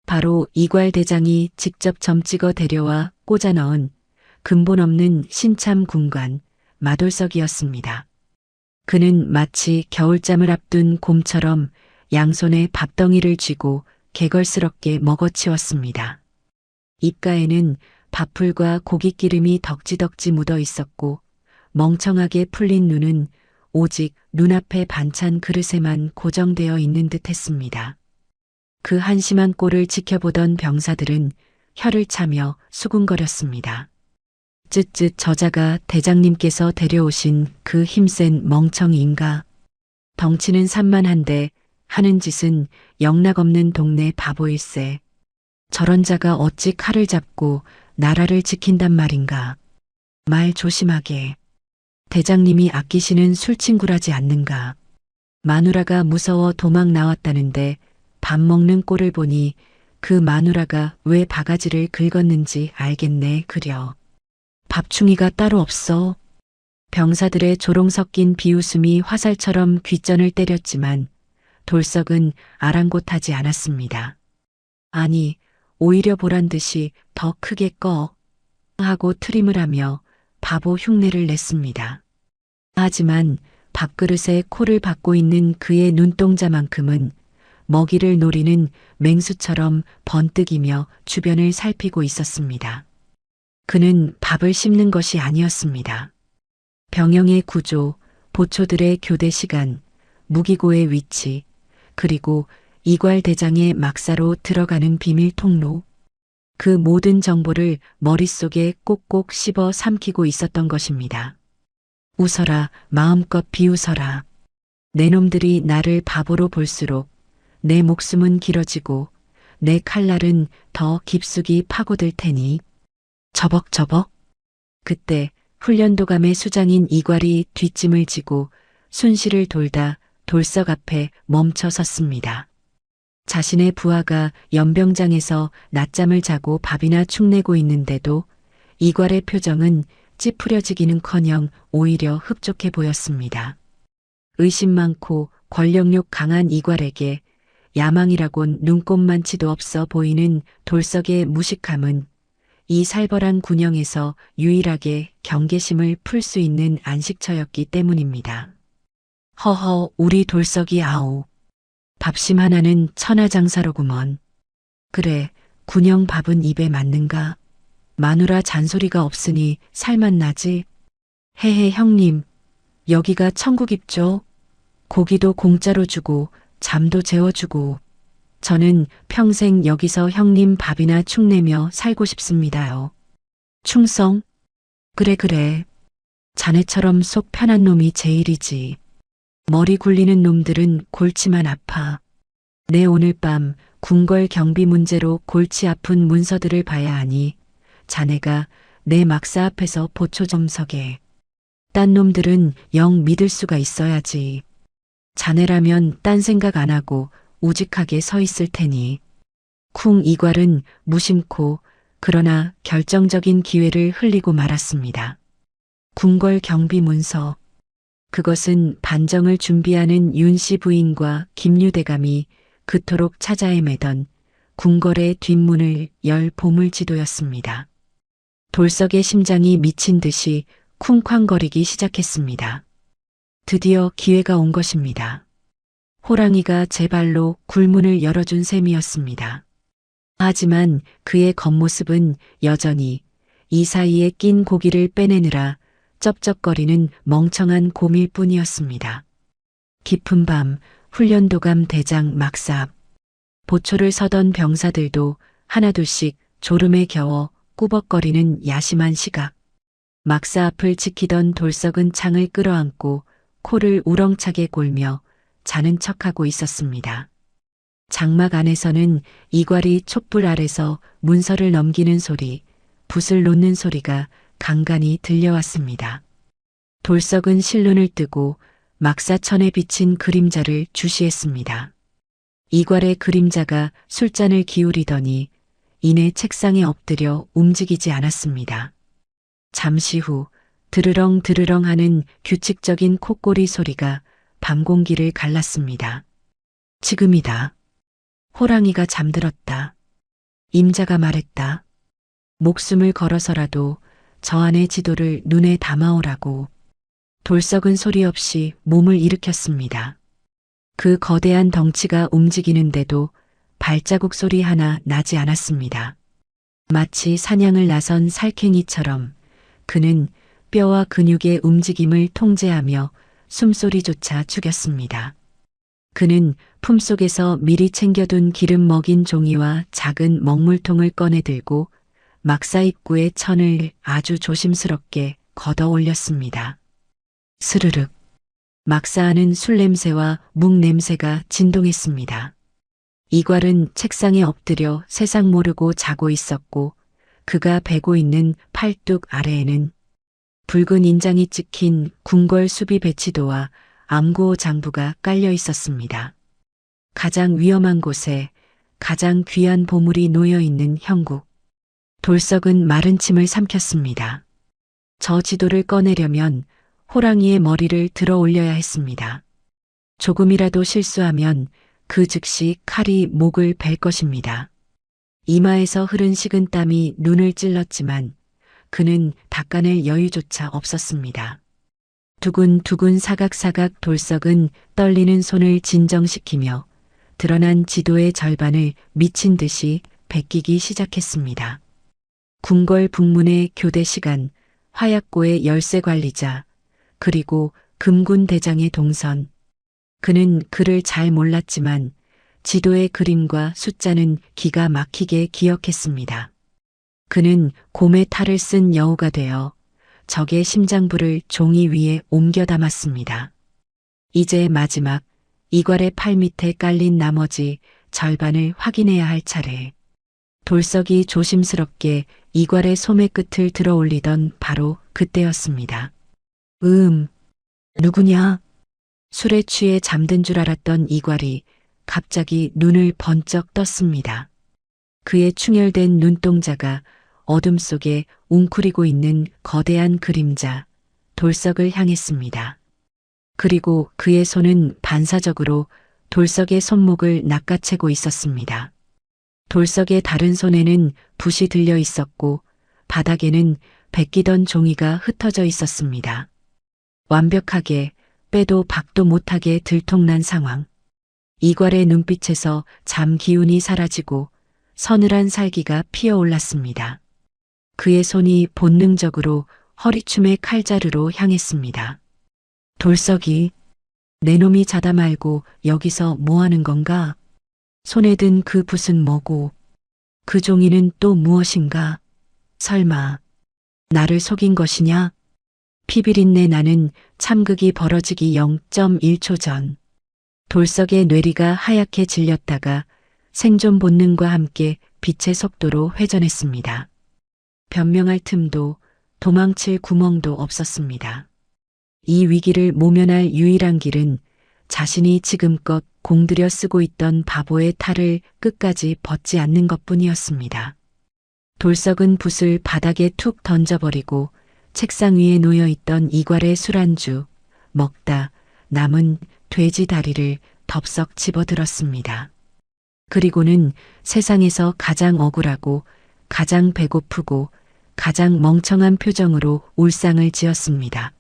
바로 이괄 대장이 직접 점 찍어 데려와 꽂아 넣은 근본 없는 신참 군관 마돌석이었습니다. 그는 마치 겨울잠을 앞둔 곰처럼 양손에 밥덩이를 쥐고 개걸스럽게 먹어치웠습니다. 입가에는 밥풀과 고깃기름이 덕지덕지 묻어 있었고 멍청하게 풀린 눈은 오직 눈앞의 반찬 그릇에만 고정되어 있는 듯 했습니다. 그 한심한 꼴을 지켜보던 병사들은 혀를 차며 수군거렸습니다. 쯧쯧 저자가 대장님께서 데려오신 그 힘센 멍청이인가. 덩치는 산만한데 하는 짓은 영락없는 동네 바보일세. 저런 자가 어찌 칼을 잡고 나라를 지킨단 말인가. 말 조심하게. 대장님이 아끼시는 술친구라지 않는가. 마누라가 무서워 도망 나왔다는데 밥 먹는 꼴을 보니 그 마누라가 왜 바가지를 긁었는지 알겠네 그려. 밥충이가 따로 없어. 병사들의 조롱 섞인 비웃음이 화살처럼 귓전을 때렸지만 돌석은 아랑곳하지 않았습니다. 아니, 오히려 보란 듯이 더 크게 꺼 하고 트림을 하며 바보 흉내를 냈습니다. 하지만 밥그릇에 코를 박고 있는 그의 눈동자만큼은 먹이를 노리는 맹수처럼 번뜩이며 주변을 살피고 있었습니다. 그는 밥을 씹는 것이 아니었습니다. 병영의 구조, 보초들의 교대 시간, 무기고의 위치, 그리고 이괄대장의 막사로 들어가는 비밀 통로. 그 모든 정보를 머릿속에 꼭꼭 씹어 삼키고 있었던 것입니다. 웃어라, 마음껏 비웃어라. 내 놈들이 나를 바보로 볼수록 내 목숨은 길어지고 내 칼날은 더 깊숙이 파고들 테니. 저벅저벅. 그때 훈련도감의 수장인 이괄이 뒷짐을 지고 순실을 돌다 돌석 앞에 멈춰 섰습니다. 자신의 부하가 연병장에서 낮잠을 자고 밥이나 축내고 있는데도 이괄의 표정은 찌푸려지기는커녕 오히려 흡족해 보였습니다. 의심 많고 권력욕 강한 이괄에게 야망이라곤 눈꼽만치도 없어 보이는 돌석의 무식함은 이 살벌한 군영에서 유일하게 경계심을 풀 수 있는 안식처였기 때문입니다. 허허, 우리 돌석이 아오. 밥심 하나는 천하장사로구먼. 그래, 군영 밥은 입에 맞는가? 마누라 잔소리가 없으니 살맛 나지? 헤헤 형님, 여기가 천국 입죠? 고기도 공짜로 주고 잠도 재워주고 저는 평생 여기서 형님 밥이나 축내며 살고 싶습니다요. 충성? 그래. 자네처럼 속 편한 놈이 제일이지. 머리 굴리는 놈들은 골치만 아파. 내 오늘 밤 궁궐 경비 문제로 골치 아픈 문서들을 봐야 하니 자네가 내 막사 앞에서 보초 좀 서게. 딴 놈들은 영 믿을 수가 있어야지. 자네라면 딴 생각 안 하고 우직하게 서 있을 테니. 쿵 이괄은 무심코 그러나 결정적인 기회를 흘리고 말았습니다. 궁궐 경비 문서. 그것은 반정을 준비하는 윤씨 부인과 김유대감이 그토록 찾아 헤매던 궁궐의 뒷문을 열 보물지도였습니다. 돌석의 심장이 미친 듯이 쿵쾅거리기 시작했습니다. 드디어 기회가 온 것입니다. 호랑이가 제 발로 굴문을 열어준 셈이었습니다. 하지만 그의 겉모습은 여전히 이 사이에 낀 고기를 빼내느라 쩝쩝거리는 멍청한 곰일 뿐이었습니다. 깊은 밤 훈련도감 대장 막사 앞 보초를 서던 병사들도 하나둘씩 졸음에 겨워 꾸벅거리는 야심한 시각. 막사 앞을 지키던 돌석은 창을 끌어안고 코를 우렁차게 골며 자는 척하고 있었습니다. 장막 안에서는 이괄이 촛불 아래서 문서를 넘기는 소리, 붓을 놓는 소리가 간간히 들려왔습니다. 돌석은 실눈을 뜨고 막사천에 비친 그림자를 주시했습니다. 이괄의 그림자가 술잔을 기울이더니 이내 책상에 엎드려 움직이지 않았습니다. 잠시 후 드르렁 드르렁 하는 규칙적인 콧꼬리 소리가 밤 공기를 갈랐습니다. 지금이다. 호랑이가 잠들었다. 임자가 말했다. 목숨을 걸어서라도 저 안의 지도를 눈에 담아오라고. 돌석은 소리 없이 몸을 일으켰습니다. 그 거대한 덩치가 움직이는데도 발자국 소리 하나 나지 않았습니다. 마치 사냥을 나선 살쾡이처럼 그는 뼈와 근육의 움직임을 통제하며 숨소리조차 죽였습니다. 그는 품속에서 미리 챙겨둔 기름 먹인 종이와 작은 먹물통을 꺼내 들고 막사 입구의 천을 아주 조심스럽게 걷어 올렸습니다. 스르륵. 막사하는 술 냄새와 묵 냄새가 진동했습니다. 이괄은 책상에 엎드려 세상 모르고 자고 있었고 그가 베고 있는 팔뚝 아래에는 붉은 인장이 찍힌 궁궐 수비 배치도와 암구호 장부가 깔려 있었습니다. 가장 위험한 곳에 가장 귀한 보물이 놓여 있는 형국. 돌석은 마른 침을 삼켰습니다. 저 지도를 꺼내려면 호랑이의 머리를 들어 올려야 했습니다. 조금이라도 실수하면 그 즉시 칼이 목을 벨 것입니다. 이마에서 흐른 식은 땀이 눈을 찔렀지만 그는 닦아낼 여유조차 없었습니다. 두근두근 사각사각 돌석은 떨리는 손을 진정시키며 드러난 지도의 절반을 미친 듯이 베끼기 시작했습니다. 궁궐 북문의 교대 시간, 화약고의 열쇠 관리자, 그리고 금군 대장의 동선. 그는 글을 잘 몰랐지만 지도의 그림과 숫자는 기가 막히게 기억했습니다. 그는 곰의 탈을 쓴 여우가 되어 적의 심장부를 종이 위에 옮겨 담았습니다. 이제 마지막 이괄의 팔 밑에 깔린 나머지 절반을 확인해야 할 차례. 돌석이 조심스럽게 이괄의 소매 끝을 들어 올리던 바로 그때였습니다. 누구냐? 술에 취해 잠든 줄 알았던 이괄이 갑자기 눈을 번쩍 떴습니다. 그의 충혈된 눈동자가 어둠 속에 웅크리고 있는 거대한 그림자, 돌석을 향했습니다. 그리고 그의 손은 반사적으로 돌석의 손목을 낚아채고 있었습니다. 돌석의 다른 손에는 붓이 들려 있었고 바닥에는 베끼던 종이가 흩어져 있었습니다. 완벽하게 빼도 박도 못하게 들통난 상황. 이괄의 눈빛에서 잠 기운이 사라지고 서늘한 살기가 피어올랐습니다. 그의 손이 본능적으로 허리춤의 칼자루로 향했습니다. 돌석이, 내 놈이 자다 말고 여기서 뭐 하는 건가? 손에 든 그 붓은 뭐고, 그 종이는 또 무엇인가? 설마, 나를 속인 것이냐? 피비린내 나는 참극이 벌어지기 0.1초 전. 돌석의 뇌리가 하얗게 질렸다가 생존 본능과 함께 빛의 속도로 회전했습니다. 변명할 틈도 도망칠 구멍도 없었습니다. 이 위기를 모면할 유일한 길은 자신이 지금껏 공들여 쓰고 있던 바보의 탈을 끝까지 벗지 않는 것뿐이었습니다. 돌석은 붓을 바닥에 툭 던져버리고 책상 위에 놓여있던 이괄의 술안주, 먹다 남은 돼지 다리를 덥석 집어들었습니다. 그리고는 세상에서 가장 억울하고 가장 배고프고 가장 멍청한 표정으로 울상을 지었습니다.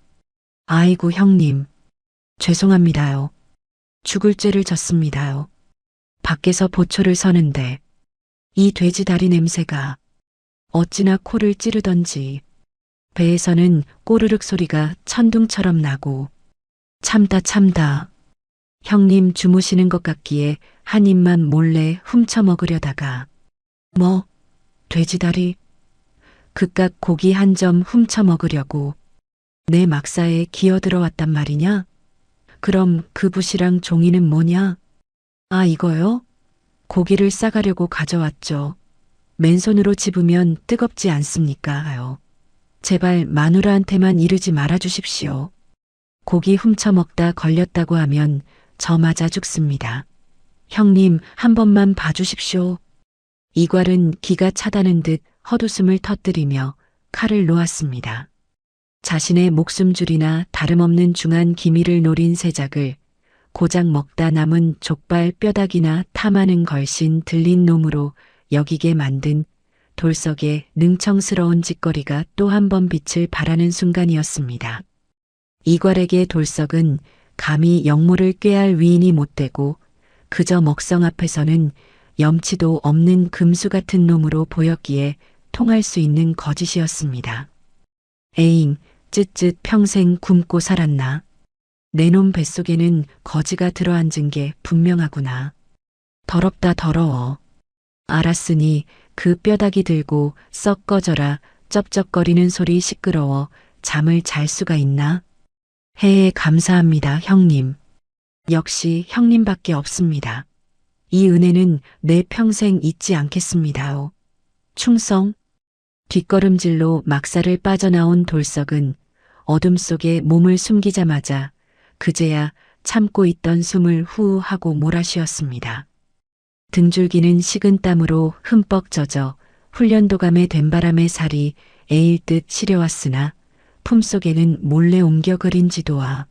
아이고 형님, 죄송합니다요. 죽을 죄를 졌습니다요. 밖에서 보초를 서는데 이 돼지 다리 냄새가 어찌나 코를 찌르던지 배에서는 꼬르륵 소리가 천둥처럼 나고 참다. 형님 주무시는 것 같기에 한 입만 몰래 훔쳐 먹으려다가 뭐 돼지다리 그깟 고기 한 점 훔쳐 먹으려고 내 막사에 기어들어왔단 말이냐? 그럼 그 붓이랑 종이는 뭐냐? 아 이거요? 고기를 싸가려고 가져왔죠. 맨손으로 집으면 뜨겁지 않습니까? 제발 마누라한테만 이르지 말아주십시오. 고기 훔쳐 먹다 걸렸다고 하면 저 맞아 죽습니다. 형님 한 번만 봐주십시오. 이괄은 기가 차다는 듯 헛웃음을 터뜨리며 칼을 놓았습니다. 자신의 목숨줄이나 다름없는 중한 기미를 노린 세작을 고작 먹다 남은 족발 뼈다귀나 탐하는 걸신 들린 놈으로 여기게 만든 돌석의 능청스러운 짓거리가 또 한 번 빛을 발하는 순간이었습니다. 이괄에게 돌석은 감히 역모를 꾀할 위인이 못되고 그저 먹성 앞에서는 염치도 없는 금수 같은 놈으로 보였기에 통할 수 있는 거짓이었습니다. 에잉, 쯧쯧 평생 굶고 살았나. 내 놈 뱃속에는 거지가 들어앉은 게 분명하구나. 더럽다 더러워. 알았으니 그 뼈다귀 들고 썩 꺼져라 쩝쩝거리는 소리 시끄러워 잠을 잘 수가 있나? 해에 감사합니다, 형님. 역시 형님밖에 없습니다. 이 은혜는 내 평생 잊지 않겠습니다요. 충성. 뒷걸음질로 막사를 빠져나온 돌석은 어둠 속에 몸을 숨기자마자 그제야 참고 있던 숨을 후 하고 몰아쉬었습니다. 등줄기는 식은 땀으로 흠뻑 젖어 훈련도감에 된 바람의 살이 에일 듯 시려왔으나 품속에는 몰래 옮겨 그린 지도와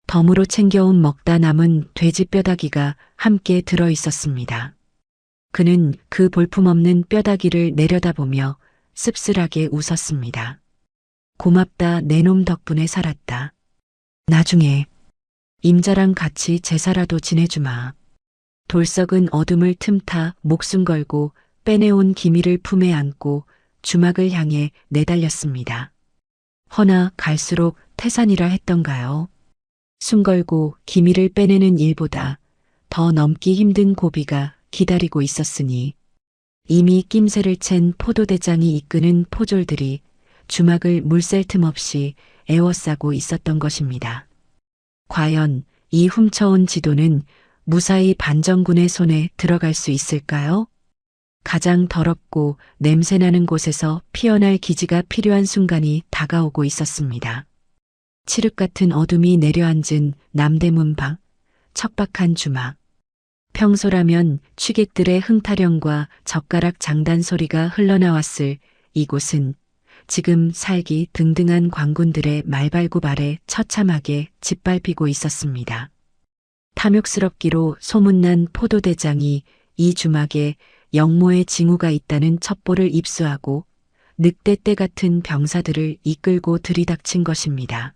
덤으로 챙겨온 먹다 남은 돼지 뼈다귀가 함께 들어 있었습니다. 그는 그 볼품없는 뼈다귀를 내려다보며 씁쓸하게 웃었습니다. 고맙다, 내 놈 덕분에 살았다. 나중에 임자랑 같이 제사라도 지내주마. 돌석은 어둠을 틈타 목숨 걸고 빼내온 기미를 품에 안고 주막을 향해 내달렸습니다. 허나 갈수록 태산이라 했던가요? 숨 걸고 기미를 빼내는 일보다 더 넘기 힘든 고비가 기다리고 있었으니 이미 낌새를 챈 포도대장이 이끄는 포졸들이 주막을 물샐 틈 없이 에워싸고 있었던 것입니다. 과연 이 훔쳐온 지도는 무사히 반정군의 손에 들어갈 수 있을까요? 가장 더럽고 냄새나는 곳에서 피어날 기지가 필요한 순간이 다가오고 있었습니다. 칠흑 같은 어둠이 내려앉은 남대문 밖, 척박한 주막. 평소라면 취객들의 흥타령과 젓가락 장단 소리가 흘러나왔을 이곳은 지금 살기 등등한 광군들의 말발굽 아래 처참하게 짓밟히고 있었습니다. 탐욕스럽기로 소문난 포도대장이 이 주막에 영모의 징후가 있다는 첩보를 입수하고 늑대떼 같은 병사들을 이끌고 들이닥친 것입니다.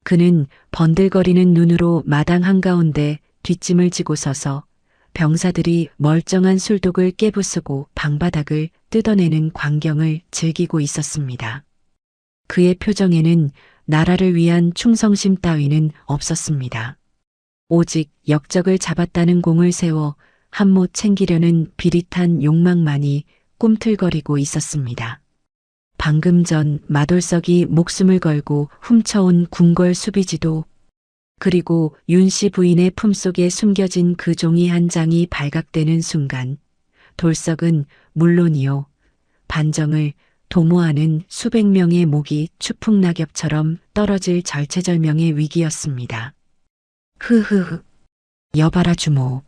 그는 번들거리는 눈으로 마당 한가운데 뒷짐을 지고 서서 병사들이 멀쩡한 술독을 깨부수고 방바닥을 뜯어내는 광경을 즐기고 있었습니다. 그의 표정에는 나라를 위한 충성심 따위는 없었습니다. 오직 역적을 잡았다는 공을 세워 한몫 챙기려는 비릿한 욕망만이 꿈틀거리고 있었습니다. 방금 전 마돌석이 목숨을 걸고 훔쳐온 궁궐 수비지도 그리고 윤씨 부인의 품속에 숨겨진 그 종이 한 장이 발각되는 순간 돌석은 물론이요 반정을 도모하는 수백 명의 목이 추풍낙엽처럼 떨어질 절체절명의 위기였습니다. 흐흐흐. 여봐라 주모.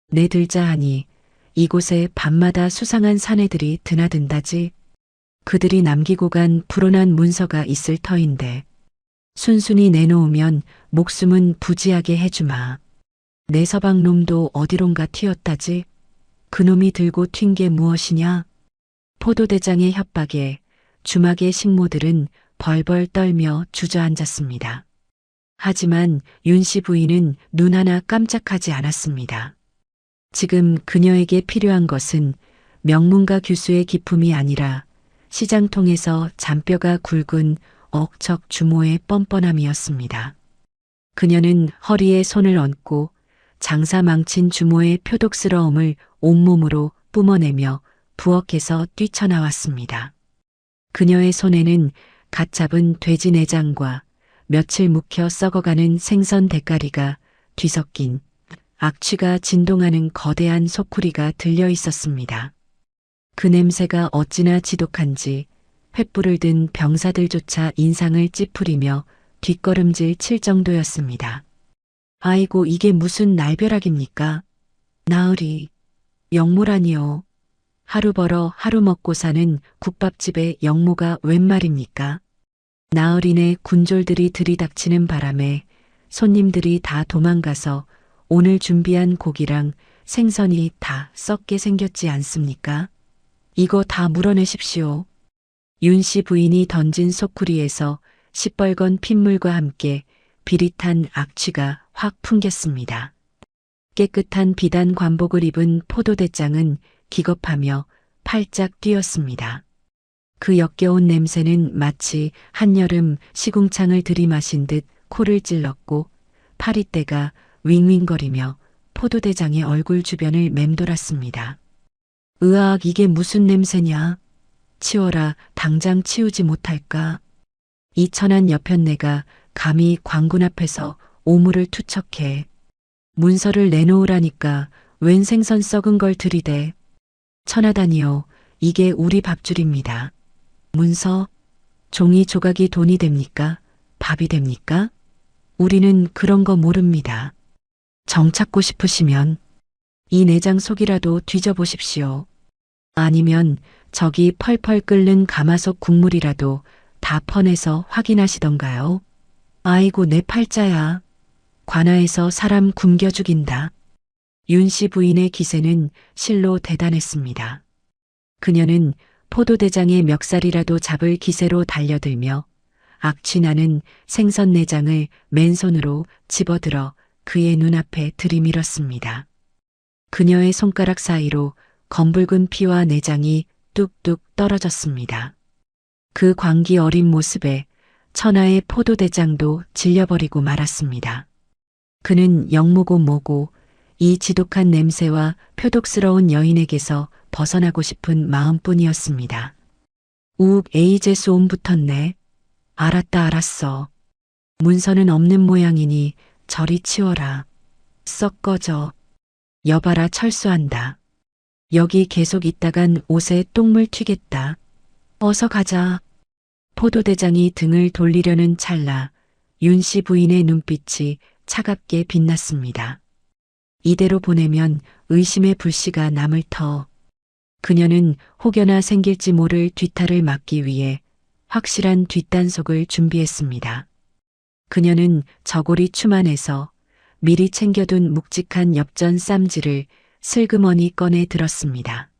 내 들자 하니 이곳에 밤마다 수상한 사내들이 드나든다지. 그들이 남기고 간 불온한 문서가 있을 터인데 순순히 내놓으면 목숨은 부지하게 해주마. 내 서방 놈도 어디론가 튀었다지. 그놈이 들고 튄 게 무엇이냐? 포도대장의 협박에 주막의 식모들은 벌벌 떨며 주저앉았습니다. 하지만 윤씨 부인은 눈 하나 깜짝하지 않았습니다. 지금 그녀에게 필요한 것은 명문가 규수의 기품이 아니라 시장통에서 잔뼈가 굵은 억척 주모의 뻔뻔함이었습니다. 그녀는 허리에 손을 얹고 장사 망친 주모의 표독스러움을 온몸으로 뿜어내며 부엌에서 뛰쳐나왔습니다. 그녀의 손에는 갓 잡은 돼지 내장과 며칠 묵혀 썩어가는 생선 대가리가 뒤섞인 악취가 진동하는 거대한 소쿠리가 들려 있었습니다. 그 냄새가 어찌나 지독한지 횃불을 든 병사들조차 인상을 찌푸리며 뒷걸음질 칠 정도였습니다. 아이고 이게 무슨 날벼락입니까? 나으리, 영모라니요. 하루 벌어 하루 먹고 사는 국밥집의 영모가 웬 말입니까? 나으리네 군졸들이 들이닥치는 바람에 손님들이 다 도망가서 오늘 준비한 고기랑 생선이 다 썩게 생겼지 않습니까? 이거 다 물어내십시오. 윤씨 부인이 던진 소쿠리에서 시뻘건 핏물과 함께 비릿한 악취가 확 풍겼습니다. 깨끗한 비단 관복을 입은 포도대장은 기겁하며 팔짝 뛰었습니다. 그 역겨운 냄새는 마치 한여름 시궁창을 들이마신 듯 코를 찔렀고 파리떼가 윙윙거리며 포도대장의 얼굴 주변을 맴돌았습니다. 으악 이게 무슨 냄새냐? 치워라 당장 치우지 못할까? 이 천한 여편네가 감히 광군 앞에서 오물을 투척해. 문서를 내놓으라니까 웬 생선 썩은 걸 들이대. 천하다니요. 이게 우리 밥줄입니다. 문서? 종이 조각이 돈이 됩니까? 밥이 됩니까? 우리는 그런 거 모릅니다. 정 찾고 싶으시면 이 내장 속이라도 뒤져보십시오. 아니면 저기 펄펄 끓는 가마솥 국물이라도 다 퍼내서 확인하시던가요? 아이고 내 팔자야. 관아에서 사람 굶겨 죽인다. 윤 씨 부인의 기세는 실로 대단했습니다. 그녀는 포도대장의 멱살이라도 잡을 기세로 달려들며 악취나는 생선 내장을 맨손으로 집어들어 그의 눈앞에 들이밀었습니다. 그녀의 손가락 사이로 검붉은 피와 내장이 뚝뚝 떨어졌습니다. 그 광기 어린 모습에 천하의 포도대장도 질려버리고 말았습니다. 그는 영모고 뭐고 이 지독한 냄새와 표독스러운 여인에게서 벗어나고 싶은 마음뿐이었습니다. 우욱 에이제 소음 붙었네. 알았다 알았어. 문서는 없는 모양이니 저리 치워라. 썩 꺼져. 여봐라 철수한다. 여기 계속 있다간 옷에 똥물 튀겠다. 어서 가자. 포도대장이 등을 돌리려는 찰나 윤 씨 부인의 눈빛이 차갑게 빛났습니다. 이대로 보내면 의심의 불씨가 남을 터. 그녀는 혹여나 생길지 모를 뒤탈을 막기 위해 확실한 뒷단속을 준비했습니다. 그녀는 저고리 추만에서 미리 챙겨둔 묵직한 엽전 쌈지를 슬그머니 꺼내 들었습니다.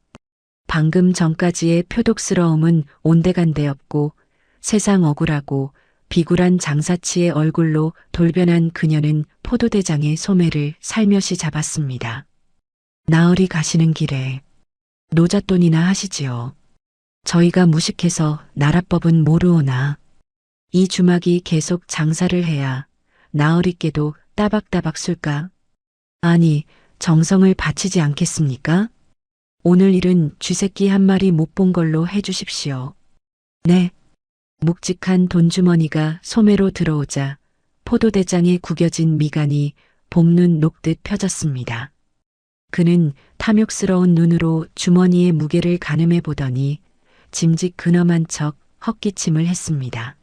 방금 전까지의 표독스러움은 온데간데 없고 세상 억울하고 비굴한 장사치의 얼굴로 돌변한 그녀는 포도대장의 소매를 살며시 잡았습니다. 나으리 가시는 길에 노잣돈이나 하시지요. 저희가 무식해서 나라법은 모르오나 이 주막이 계속 장사를 해야 나으리께도 따박따박 술까? 아니 정성을 바치지 않겠습니까? 오늘 일은 쥐새끼 한 마리 못 본 걸로 해주십시오. 네. 묵직한 돈주머니가 소매로 들어오자 포도대장의 구겨진 미간이 봄눈 녹듯 펴졌습니다. 그는 탐욕스러운 눈으로 주머니의 무게를 가늠해 보더니 짐짓 근엄한 척 헛기침을 했습니다.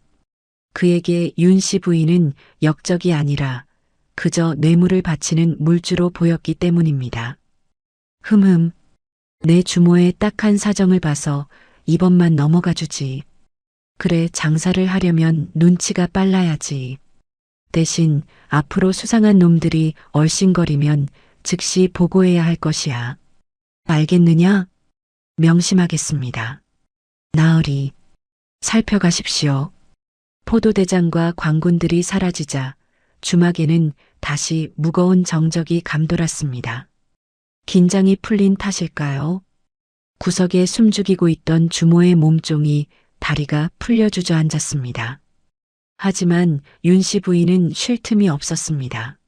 그에게 윤 씨 부인은 역적이 아니라 그저 뇌물을 바치는 물주로 보였기 때문입니다. 흠흠, 내 주모의 딱한 사정을 봐서 이번만 넘어가 주지. 그래 장사를 하려면 눈치가 빨라야지. 대신 앞으로 수상한 놈들이 얼씬거리면 즉시 보고해야 할 것이야. 알겠느냐? 명심하겠습니다. 나으리, 살펴가십시오. 포도대장과 광군들이 사라지자 주막에는 다시 무거운 정적이 감돌았습니다. 긴장이 풀린 탓일까요? 구석에 숨죽이고 있던 주모의 몸종이 다리가 풀려 주저앉았습니다. 하지만 윤 씨 부인은 쉴 틈이 없었습니다.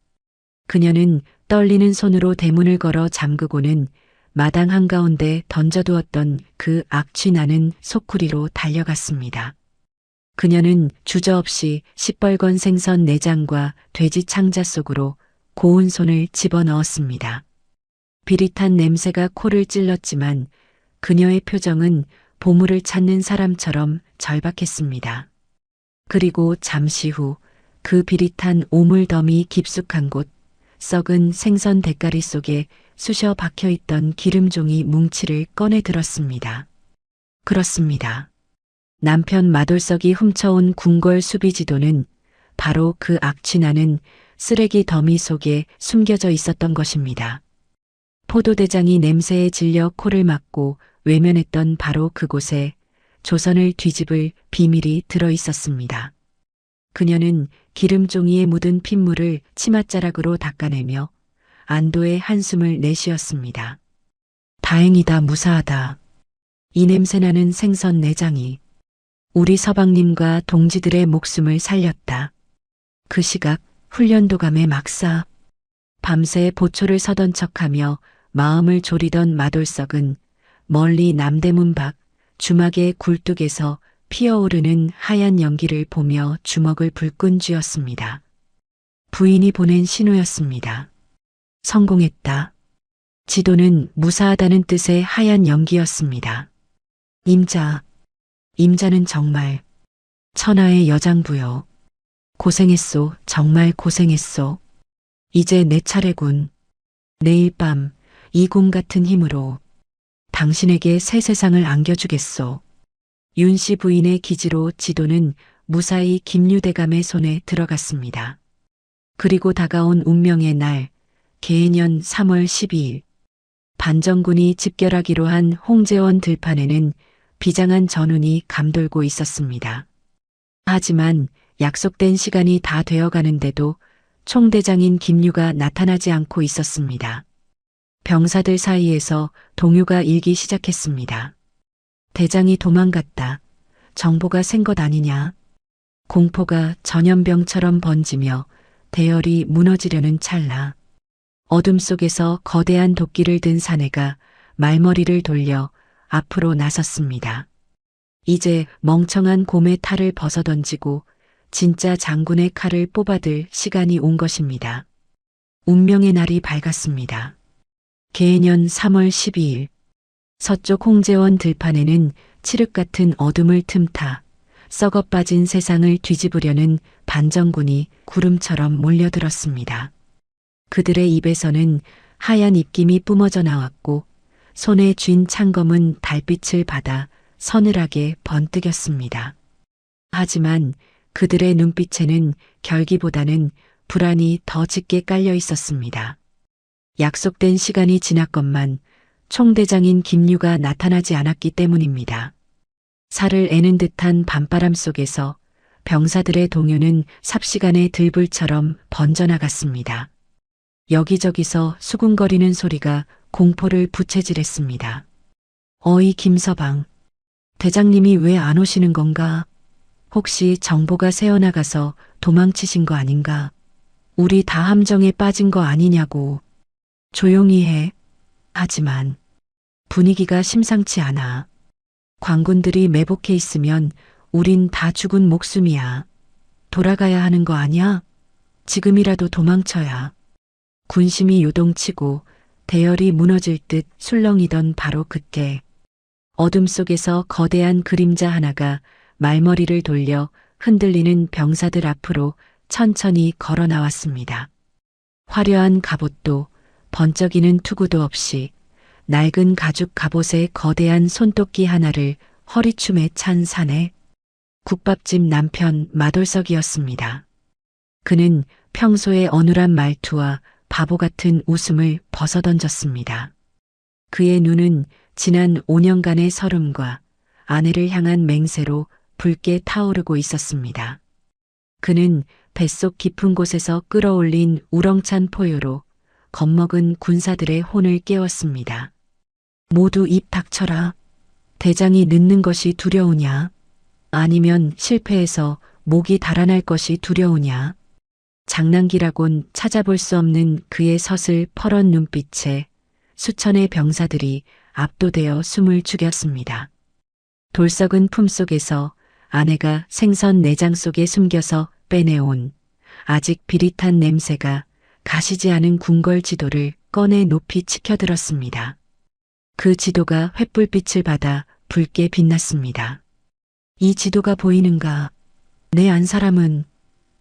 그녀는 떨리는 손으로 대문을 걸어 잠그고는 마당 한가운데 던져두었던 그 악취나는 소쿠리로 달려갔습니다. 그녀는 주저없이 시뻘건 생선 내장과 돼지 창자 속으로 고운 손을 집어넣었습니다. 비릿한 냄새가 코를 찔렀지만 그녀의 표정은 보물을 찾는 사람처럼 절박했습니다. 그리고 잠시 후 그 비릿한 오물더미 깊숙한 곳 썩은 생선 대가리 속에 쑤셔 박혀있던 기름종이 뭉치를 꺼내 들었습니다. 그렇습니다. 남편 마돌석이 훔쳐온 궁궐 수비지도는 바로 그 악취나는 쓰레기 더미 속에 숨겨져 있었던 것입니다. 포도대장이 냄새에 질려 코를 막고 외면했던 바로 그곳에 조선을 뒤집을 비밀이 들어 있었습니다. 그녀는 기름종이에 묻은 핏물을 치맛자락으로 닦아내며 안도의 한숨을 내쉬었습니다. 다행이다 무사하다. 이 냄새나는 생선 내장이 우리 서방님과 동지들의 목숨을 살렸다. 그 시각 훈련도감의 막사. 밤새 보초를 서던 척하며 마음을 졸이던 마돌석은 멀리 남대문 밖 주막의 굴뚝에서 피어오르는 하얀 연기를 보며 주먹을 불끈 쥐었습니다. 부인이 보낸 신호였습니다. 성공했다. 지도는 무사하다는 뜻의 하얀 연기였습니다. 임자는 정말 천하의 여장부요. 고생했소, 정말 고생했소. 이제 내 차례군. 내일 밤 이 곰 같은 힘으로 당신에게 새 세상을 안겨주겠소. 윤씨 부인의 기지로 지도는 무사히 김유대감의 손에 들어갔습니다. 그리고 다가온 운명의 날, 계년 3월 12일, 반정군이 집결하기로 한 홍제원 들판에는 비장한 전운이 감돌고 있었습니다. 하지만 약속된 시간이 다 되어가는데도 총대장인 김유가 나타나지 않고 있었습니다. 병사들 사이에서 동요가 일기 시작했습니다. 대장이 도망갔다. 정보가 센 것 아니냐. 공포가 전염병처럼 번지며 대열이 무너지려는 찰나. 어둠 속에서 거대한 도끼를 든 사내가 말머리를 돌려 앞으로 나섰습니다. 이제 멍청한 곰의 탈을 벗어던지고 진짜 장군의 칼을 뽑아들 시간이 온 것입니다. 운명의 날이 밝았습니다. 계년 3월 12일 서쪽 홍제원 들판에는 칠흑 같은 어둠을 틈타 썩어 빠진 세상을 뒤집으려는 반정군이 구름처럼 몰려들었습니다. 그들의 입에서는 하얀 입김이 뿜어져 나왔고 손에 쥔 창검은 달빛을 받아 서늘하게 번뜩였습니다. 하지만 그들의 눈빛에는 결기보다는 불안이 더 짙게 깔려 있었습니다. 약속된 시간이 지났건만 총대장인 김유가 나타나지 않았기 때문입니다. 살을 애는 듯한 밤바람 속에서 병사들의 동요는 삽시간의 들불처럼 번져나갔습니다. 여기저기서 수군거리는 소리가 공포를 부채질했습니다. 어이 김서방, 대장님이 왜 안 오시는 건가? 혹시 정보가 새어나가서 도망치신 거 아닌가? 우리 다 함정에 빠진 거 아니냐고. 조용히 해. 하지만 분위기가 심상치 않아. 관군들이 매복해 있으면 우린 다 죽은 목숨이야. 돌아가야 하는 거 아니야? 지금이라도 도망쳐야. 군심이 요동치고 대열이 무너질 듯 술렁이던 바로 그때 어둠 속에서 거대한 그림자 하나가 말머리를 돌려 흔들리는 병사들 앞으로 천천히 걸어 나왔습니다. 화려한 갑옷도 번쩍이는 투구도 없이 낡은 가죽 갑옷에 거대한 손도끼 하나를 허리춤에 찬 사내 국밥집 남편 마돌석이었습니다. 그는 평소의 어눌한 말투와 바보 같은 웃음을 벗어던졌습니다. 그의 눈은 지난 5년간의 서름과 아내를 향한 맹세로 붉게 타오르고 있었습니다. 그는 뱃속 깊은 곳에서 끌어올린 우렁찬 포효로 겁먹은 군사들의 혼을 깨웠습니다. 모두 입 닥쳐라. 대장이 늦는 것이 두려우냐? 아니면 실패해서 목이 달아날 것이 두려우냐? 장난기라곤 찾아볼 수 없는 그의 서슬 퍼런 눈빛에 수천의 병사들이 압도되어 숨을 죽였습니다. 돌석은 품속에서 아내가 생선 내장 속에 숨겨서 빼내온 아직 비릿한 냄새가 가시지 않은 궁궐 지도를 꺼내 높이 치켜들었습니다. 그 지도가 횃불빛을 받아 붉게 빛났습니다. 이 지도가 보이는가? 내 안 사람은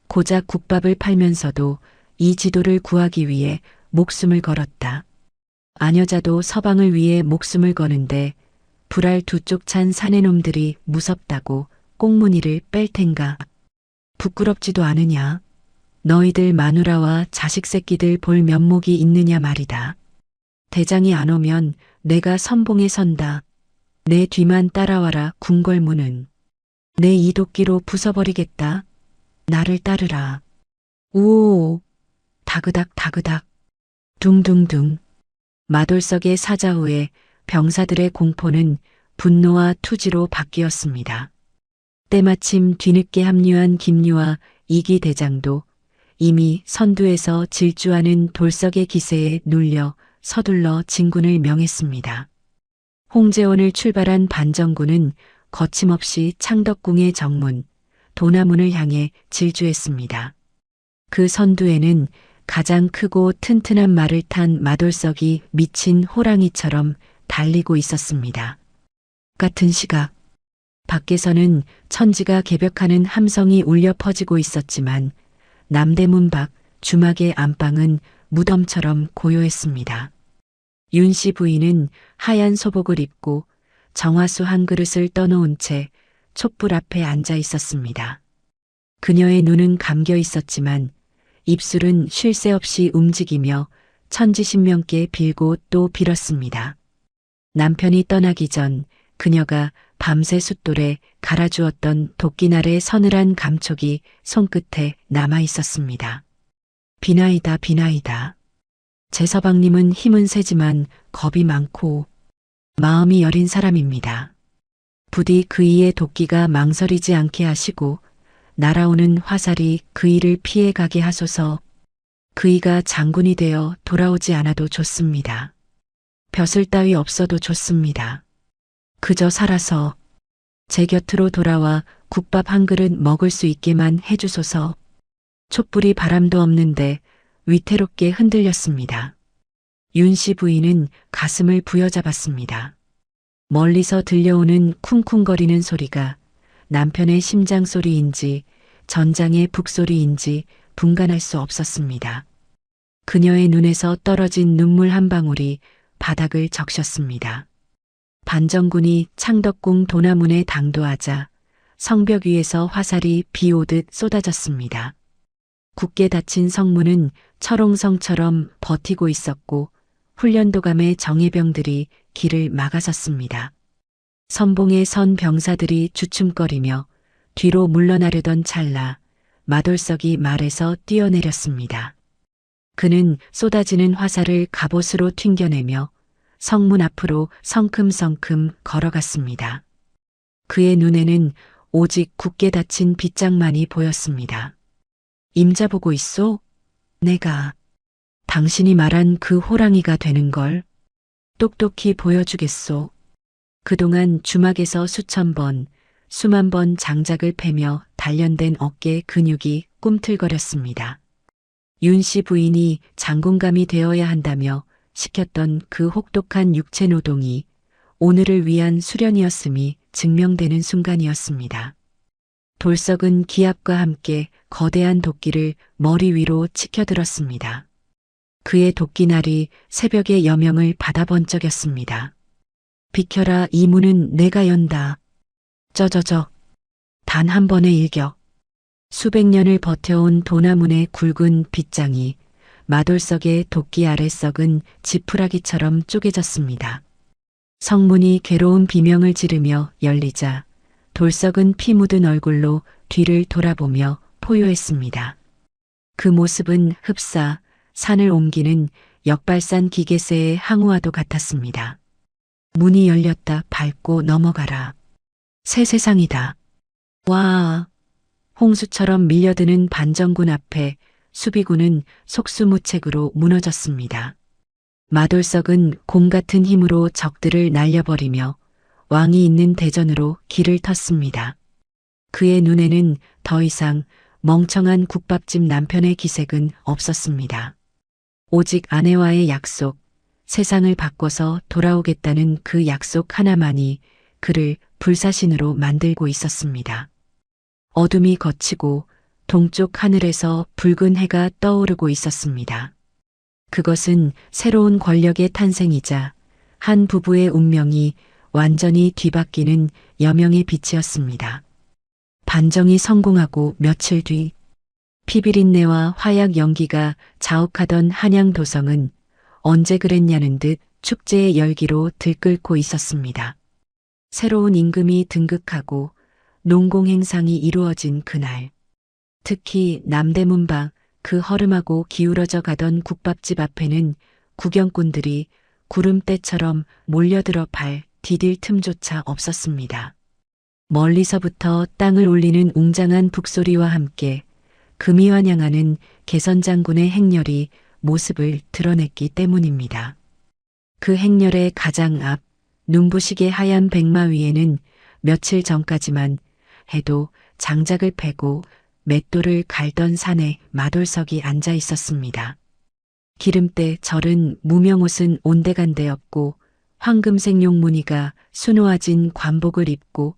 고작 국밥을 팔면서도 이 지도를 구하기 위해 목숨을 걸었다. 아녀자도 서방을 위해 목숨을 거는데 불알 두 쪽 찬 사내놈들이 무섭다고 꽁무니를 뺄 텐가. 부끄럽지도 않으냐? 너희들 마누라와 자식 새끼들 볼 면목이 있느냐 말이다. 대장이 안 오면 내가 선봉에 선다. 내 뒤만 따라와라 궁궐문은. 내 이 도끼로 부숴버리겠다. 나를 따르라. 우오, 다그닥 다그닥, 둥둥둥. 마돌석의 사자후에 병사들의 공포는 분노와 투지로 바뀌었습니다. 때마침 뒤늦게 합류한 김유와 이기 대장도 이미 선두에서 질주하는 돌석의 기세에 눌려 서둘러 진군을 명했습니다. 홍제원을 출발한 반정군은 거침없이 창덕궁의 정문, 도나문을 향해 질주했습니다. 그 선두에는 가장 크고 튼튼한 말을 탄 마돌석이 미친 호랑이처럼 달리고 있었습니다. 같은 시각, 밖에서는 천지가 개벽하는 함성이 울려 퍼지고 있었지만 남대문 밖 주막의 안방은 무덤처럼 고요했습니다. 윤씨 부인은 하얀 소복을 입고 정화수 한 그릇을 떠놓은 채 촛불 앞에 앉아 있었습니다. 그녀의 눈은 감겨 있었지만 입술은 쉴 새 없이 움직이며 천지신명께 빌고 또 빌었습니다. 남편이 떠나기 전 그녀가 밤새 숫돌에 갈아주었던 도끼날의 서늘한 감촉이 손끝에 남아 있었습니다. 비나이다 비나이다. 제서방님은 힘은 세지만 겁이 많고 마음이 여린 사람입니다. 부디 그이의 도끼가 망설이지 않게 하시고 날아오는 화살이 그이를 피해가게 하소서. 그이가 장군이 되어 돌아오지 않아도 좋습니다. 벼슬 따위 없어도 좋습니다. 그저 살아서 제 곁으로 돌아와 국밥 한 그릇 먹을 수 있게만 해주소서. 촛불이 바람도 없는데 위태롭게 흔들렸습니다. 윤씨 부인은 가슴을 부여잡았습니다. 멀리서 들려오는 쿵쿵거리는 소리가 남편의 심장 소리인지 전장의 북소리인지 분간할 수 없었습니다. 그녀의 눈에서 떨어진 눈물 한 방울이 바닥을 적셨습니다. 반정군이 창덕궁 도나문에 당도하자 성벽 위에서 화살이 비 오듯 쏟아졌습니다. 굳게 닫힌 성문은 철옹성처럼 버티고 있었고 훈련도감의 정예병들이 길을 막아섰습니다. 선봉에 선 병사들이 주춤거리며 뒤로 물러나려던 찰나 마돌석이 말에서 뛰어내렸습니다. 그는 쏟아지는 화살을 갑옷으로 튕겨내며 성문 앞으로 성큼성큼 걸어갔습니다. 그의 눈에는 오직 굳게 닫힌 빗장만이 보였습니다. 임자 보고 있소? 내가 당신이 말한 그 호랑이가 되는 걸 똑똑히 보여주겠소. 그동안 주막에서 수천 번, 수만 번 장작을 패며 단련된 어깨 근육이 꿈틀거렸습니다. 윤씨 부인이 장군감이 되어야 한다며 시켰던 그 혹독한 육체 노동이 오늘을 위한 수련이었음이 증명되는 순간이었습니다. 돌석은 기압과 함께 거대한 도끼를 머리 위로 치켜들었습니다. 그의 도끼날이 새벽의 여명을 받아번쩍였습니다. 비켜라, 이 문은 내가 연다. 쩌저저. 단 한 번의 일격. 수백 년을 버텨온 도나문의 굵은 빗장이 마돌석의 도끼 아래 썩은 지푸라기처럼 쪼개졌습니다. 성문이 괴로운 비명을 지르며 열리자 돌석은 피 묻은 얼굴로 뒤를 돌아보며 포효했습니다. 그 모습은 흡사 산을 옮기는 역발산 기계새의 항우와도 같았습니다. 문이 열렸다. 밟고 넘어가라. 새 세상이다. 와. 홍수처럼 밀려드는 반정군 앞에 수비군은 속수무책으로 무너졌습니다. 마돌석은 곰 같은 힘으로 적들을 날려버리며 왕이 있는 대전으로 길을 텄습니다. 그의 눈에는 더 이상 멍청한 국밥집 남편의 기색은 없었습니다. 오직 아내와의 약속, 세상을 바꿔서 돌아오겠다는 그 약속 하나만이 그를 불사신으로 만들고 있었습니다. 어둠이 걷히고 동쪽 하늘에서 붉은 해가 떠오르고 있었습니다. 그것은 새로운 권력의 탄생이자 한 부부의 운명이 완전히 뒤바뀌는 여명의 빛이었습니다. 반정이 성공하고 며칠 뒤 피비린내와 화약 연기가 자욱하던 한양도성은 언제 그랬냐는 듯 축제의 열기로 들끓고 있었습니다. 새로운 임금이 등극하고 농공 행상이 이루어진 그날, 특히 남대문 밖 그 허름하고 기울어져 가던 국밥집 앞에는 구경꾼들이 구름대처럼 몰려들어 발 디딜 틈조차 없었습니다. 멀리서부터 땅을 울리는 웅장한 북소리와 함께 금이 환영하는 개선장군의 행렬이 모습을 드러냈기 때문입니다. 그 행렬의 가장 앞 눈부시게 하얀 백마 위에는 며칠 전까지만 해도 장작을 패고 맷돌을 갈던 산에 마돌석이 앉아 있었습니다. 기름때 절은 무명옷은 온데간데 없고 황금색 용무늬가 수놓아진 관복을 입고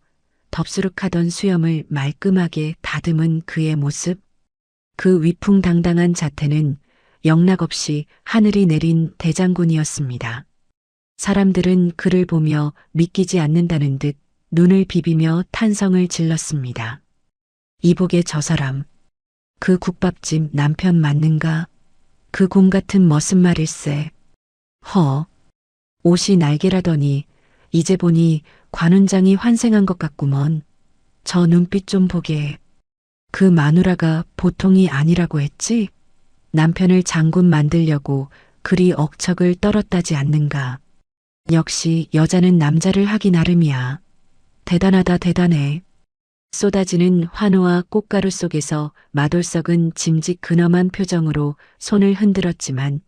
덥수룩하던 수염을 말끔하게 다듬은 그의 모습. 그 위풍당당한 자태는 영락없이 하늘이 내린 대장군이었습니다. 사람들은 그를 보며 믿기지 않는다는 듯 눈을 비비며 탄성을 질렀습니다. 이복의 저 사람, 그 국밥집 남편 맞는가? 그 곰 같은 머슴말일세. 옷이 날개라더니 이제 보니 관훈장이 환생한 것 같구먼. 저 눈빛 좀 보게. 그 마누라가 보통이 아니라고 했지? 남편을 장군 만들려고 그리 억척을 떨었다지 않는가. 역시 여자는 남자를 하기 나름이야. 대단하다 대단해. 쏟아지는 환호와 꽃가루 속에서 마돌석은 짐짓 근엄한 표정으로 손을 흔들었지만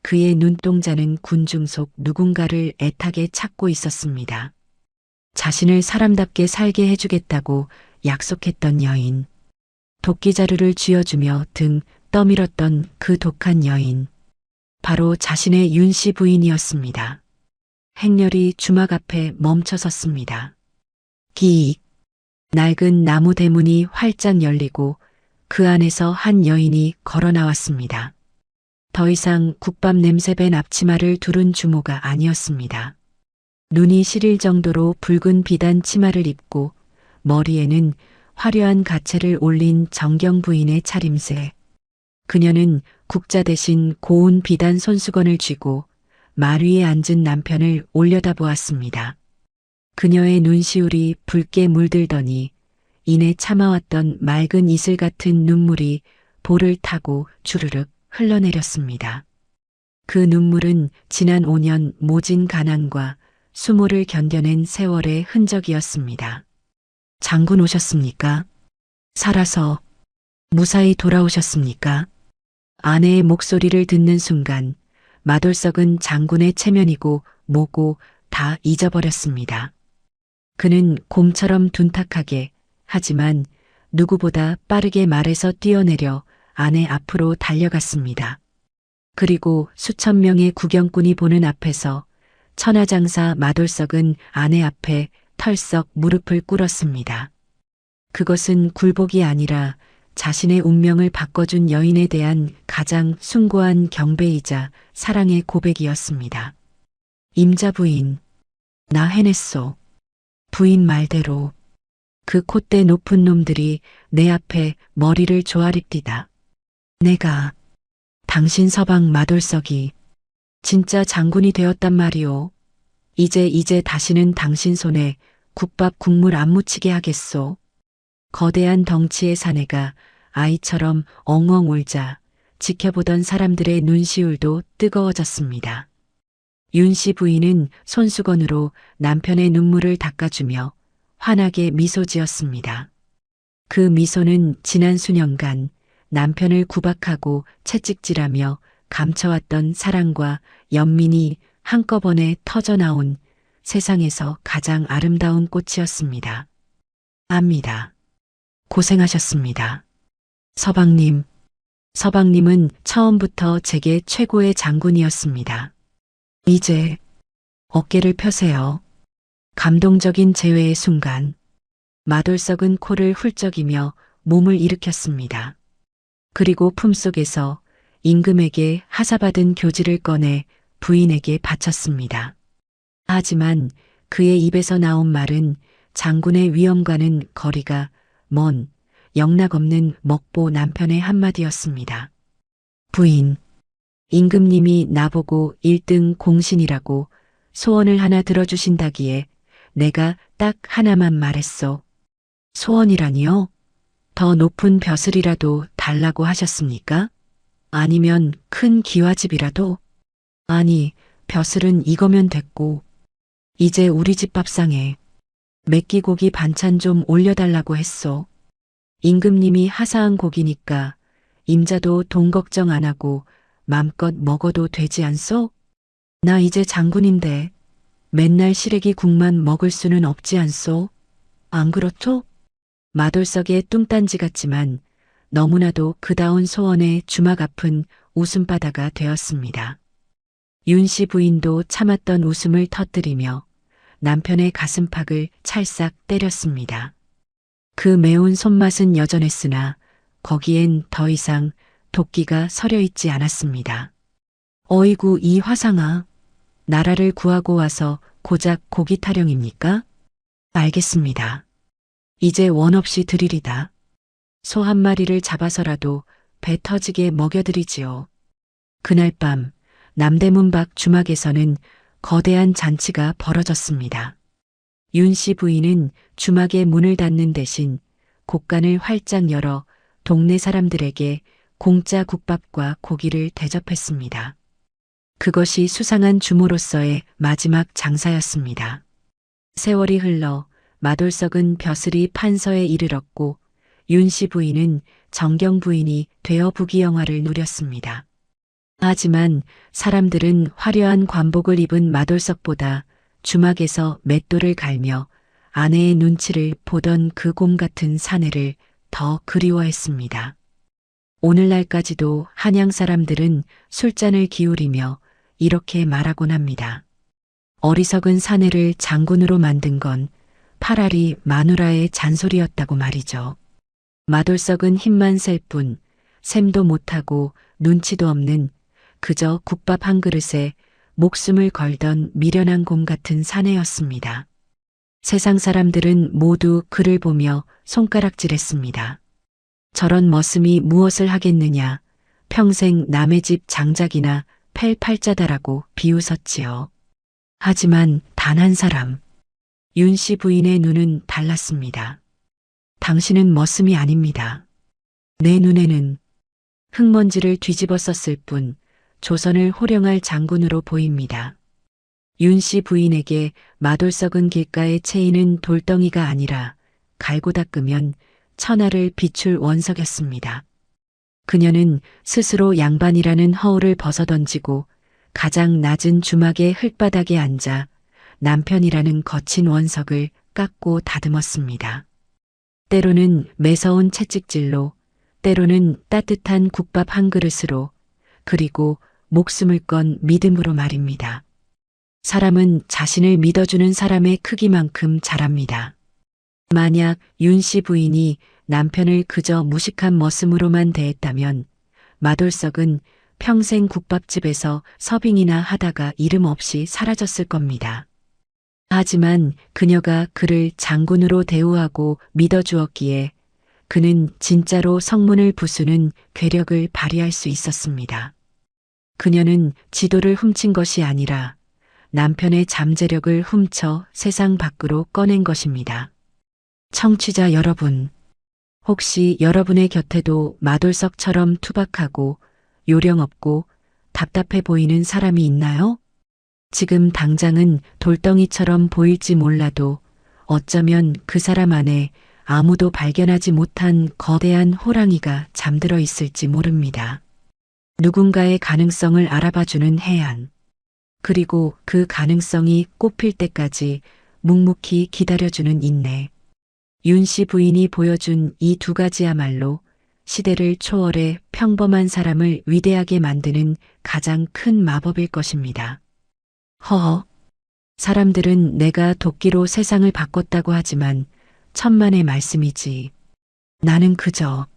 그의 눈동자는 군중 속 누군가를 애타게 찾고 있었습니다. 자신을 사람답게 살게 해주겠다고 약속했던 여인. 도끼자루를 쥐어주며 등 떠밀었던 그 독한 여인. 바로 자신의 윤씨 부인이었습니다. 행렬이 주막 앞에 멈춰섰습니다. 기익. 낡은 나무 대문이 활짝 열리고 그 안에서 한 여인이 걸어 나왔습니다. 더 이상 국밥 냄새밴 앞치마를 두른 주모가 아니었습니다. 눈이 시릴 정도로 붉은 비단 치마를 입고 머리에는 화려한 가채를 올린 정경 부인의 차림새. 그녀는 국자 대신 고운 비단 손수건을 쥐고 말 위에 앉은 남편을 올려다보았습니다. 그녀의 눈시울이 붉게 물들더니 이내 참아왔던 맑은 이슬 같은 눈물이 볼을 타고 주르륵 흘러내렸습니다. 그 눈물은 지난 5년 모진 가난과 수모를 견뎌낸 세월의 흔적이었습니다. 장군 오셨습니까? 살아서 무사히 돌아오셨습니까? 아내의 목소리를 듣는 순간 마돌석은 장군의 체면이고 뭐고 다 잊어버렸습니다. 그는 곰처럼 둔탁하게 하지만 누구보다 빠르게 말에서 뛰어내려 아내 앞으로 달려갔습니다. 그리고 수천 명의 구경꾼이 보는 앞에서 천하장사 마돌석은 아내 앞에 털썩 무릎을 꿇었습니다. 그것은 굴복이 아니라 자신의 운명을 바꿔준 여인에 대한 가장 숭고한 경배이자 사랑의 고백이었습니다. 임자 부인, 나 해냈소. 부인 말대로 그 콧대 높은 놈들이 내 앞에 머리를 조아립디다. 내가 당신 서방 마돌석이 진짜 장군이 되었단 말이오. 이제 다시는 당신 손에 국밥 국물 안 묻히게 하겠소. 거대한 덩치의 사내가 아이처럼 엉엉 울자 지켜보던 사람들의 눈시울도 뜨거워졌습니다. 윤씨 부인은 손수건으로 남편의 눈물을 닦아주며 환하게 미소 지었습니다. 그 미소는 지난 수년간 남편을 구박하고 채찍질하며 감춰왔던 사랑과 연민이 한꺼번에 터져나온 세상에서 가장 아름다운 꽃이었습니다. 압니다. 고생하셨습니다. 서방님은 처음부터 제게 최고의 장군이었습니다. 이제 어깨를 펴세요. 감동적인 재회의 순간 마돌석은 코를 훌쩍이며 몸을 일으켰습니다. 그리고 품속에서 임금에게 하사받은 교지를 꺼내 부인에게 바쳤습니다. 하지만 그의 입에서 나온 말은 장군의 위엄과는 거리가 먼 영락없는 먹보 남편의 한마디였습니다. 부인, 임금님이 나보고 1등 공신이라고 소원을 하나 들어주신다기에 내가 딱 하나만 말했소. 소원이라니요? 더 높은 벼슬이라도 달라고 하셨습니까? 아니면 큰 기와집이라도? 아니, 벼슬은 이거면 됐고 이제 우리 집 밥상에 맵기고기 반찬 좀 올려달라고 했소. 임금님이 하사한 고기니까 임자도 돈 걱정 안 하고 맘껏 먹어도 되지 않소? 나 이제 장군인데 맨날 시래기 국만 먹을 수는 없지 않소? 안 그렇죠? 마돌석의 뚱딴지 같지만 너무나도 그다운 소원의 주먹 아픈 웃음바다가 되었습니다. 윤 씨 부인도 참았던 웃음을 터뜨리며 남편의 가슴팍을 찰싹 때렸습니다. 그 매운 손맛은 여전했으나 거기엔 더 이상 도끼가 서려 있지 않았습니다. 어이구 이 화상아, 나라를 구하고 와서 고작 고기 타령입니까? 알겠습니다. 이제 원 없이 드리리다. 소 한 마리를 잡아서라도 배 터지게 먹여드리지요. 그날 밤 남대문 밖 주막에서는 거대한 잔치가 벌어졌습니다. 윤 씨 부인은 주막의 문을 닫는 대신 곳간을 활짝 열어 동네 사람들에게 공짜 국밥과 고기를 대접했습니다. 그것이 수상한 주모로서의 마지막 장사였습니다. 세월이 흘러 마돌석은 벼슬이 판서에 이르렀고 윤 씨 부인은 정경 부인이 되어 부귀영화를 누렸습니다. 하지만 사람들은 화려한 관복을 입은 마돌석보다 주막에서 맷돌을 갈며 아내의 눈치를 보던 그 곰 같은 사내를 더 그리워했습니다. 오늘날까지도 한양 사람들은 술잔을 기울이며 이렇게 말하곤 합니다. 어리석은 사내를 장군으로 만든 건 파라리 마누라의 잔소리였다고 말이죠. 마돌석은 힘만 셀 뿐 셈도 못하고 눈치도 없는 그저 국밥 한 그릇에 목숨을 걸던 미련한 곰 같은 사내였습니다. 세상 사람들은 모두 그를 보며 손가락질했습니다. 저런 머슴이 무엇을 하겠느냐, 평생 남의 집 장작이나 팰 팔자다라고 비웃었지요. 하지만 단 한 사람, 윤 씨 부인의 눈은 달랐습니다. 당신은 머슴이 아닙니다. 내 눈에는 흙먼지를 뒤집어 썼을 뿐 조선을 호령할 장군으로 보입니다. 윤 씨 부인에게 마돌석은 길가에 채이는 돌덩이가 아니라 갈고 닦으면 천하를 비출 원석이었습니다. 그녀는 스스로 양반이라는 허울을 벗어던지고 가장 낮은 주막의 흙바닥에 앉아 남편이라는 거친 원석을 깎고 다듬었습니다. 때로는 매서운 채찍질로, 때로는 따뜻한 국밥 한 그릇으로, 그리고 목숨을 건 믿음으로 말입니다. 사람은 자신을 믿어주는 사람의 크기만큼 자랍니다. 만약 윤 씨 부인이 남편을 그저 무식한 머슴으로만 대했다면 마돌석은 평생 국밥집에서 서빙이나 하다가 이름 없이 사라졌을 겁니다. 하지만 그녀가 그를 장군으로 대우하고 믿어주었기에 그는 진짜로 성문을 부수는 괴력을 발휘할 수 있었습니다. 그녀는 지도를 훔친 것이 아니라 남편의 잠재력을 훔쳐 세상 밖으로 꺼낸 것입니다. 청취자 여러분, 혹시 여러분의 곁에도 마돌석처럼 투박하고 요령 없고 답답해 보이는 사람이 있나요? 지금 당장은 돌덩이처럼 보일지 몰라도 어쩌면 그 사람 안에 아무도 발견하지 못한 거대한 호랑이가 잠들어 있을지 모릅니다. 누군가의 가능성을 알아봐주는 해안, 그리고 그 가능성이 꽃필 때까지 묵묵히 기다려주는 인내. 윤 씨 부인이 보여준 이 두 가지야말로 시대를 초월해 평범한 사람을 위대하게 만드는 가장 큰 마법일 것입니다. 허허, 사람들은 내가 도끼로 세상을 바꿨다고 하지만 천만의 말씀이지. 나는 그저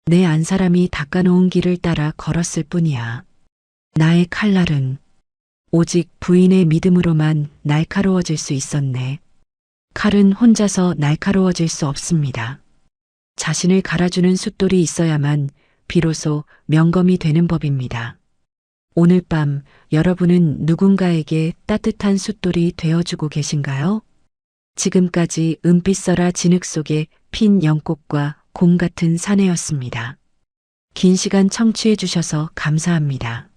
내 안 사람이 닦아놓은 길을 따라 걸었을 뿐이야. 나의 칼날은 오직 부인의 믿음으로만 날카로워질 수 있었네. 칼은 혼자서 날카로워질 수 없습니다. 자신을 갈아주는 숫돌이 있어야만 비로소 명검이 되는 법입니다. 오늘 밤 여러분은 누군가에게 따뜻한 숫돌이 되어주고 계신가요? 지금까지 은빛 써라 진흙 속에 핀 연꽃과 곰 같은 사내였습니다. 긴 시간 청취해 주셔서 감사합니다.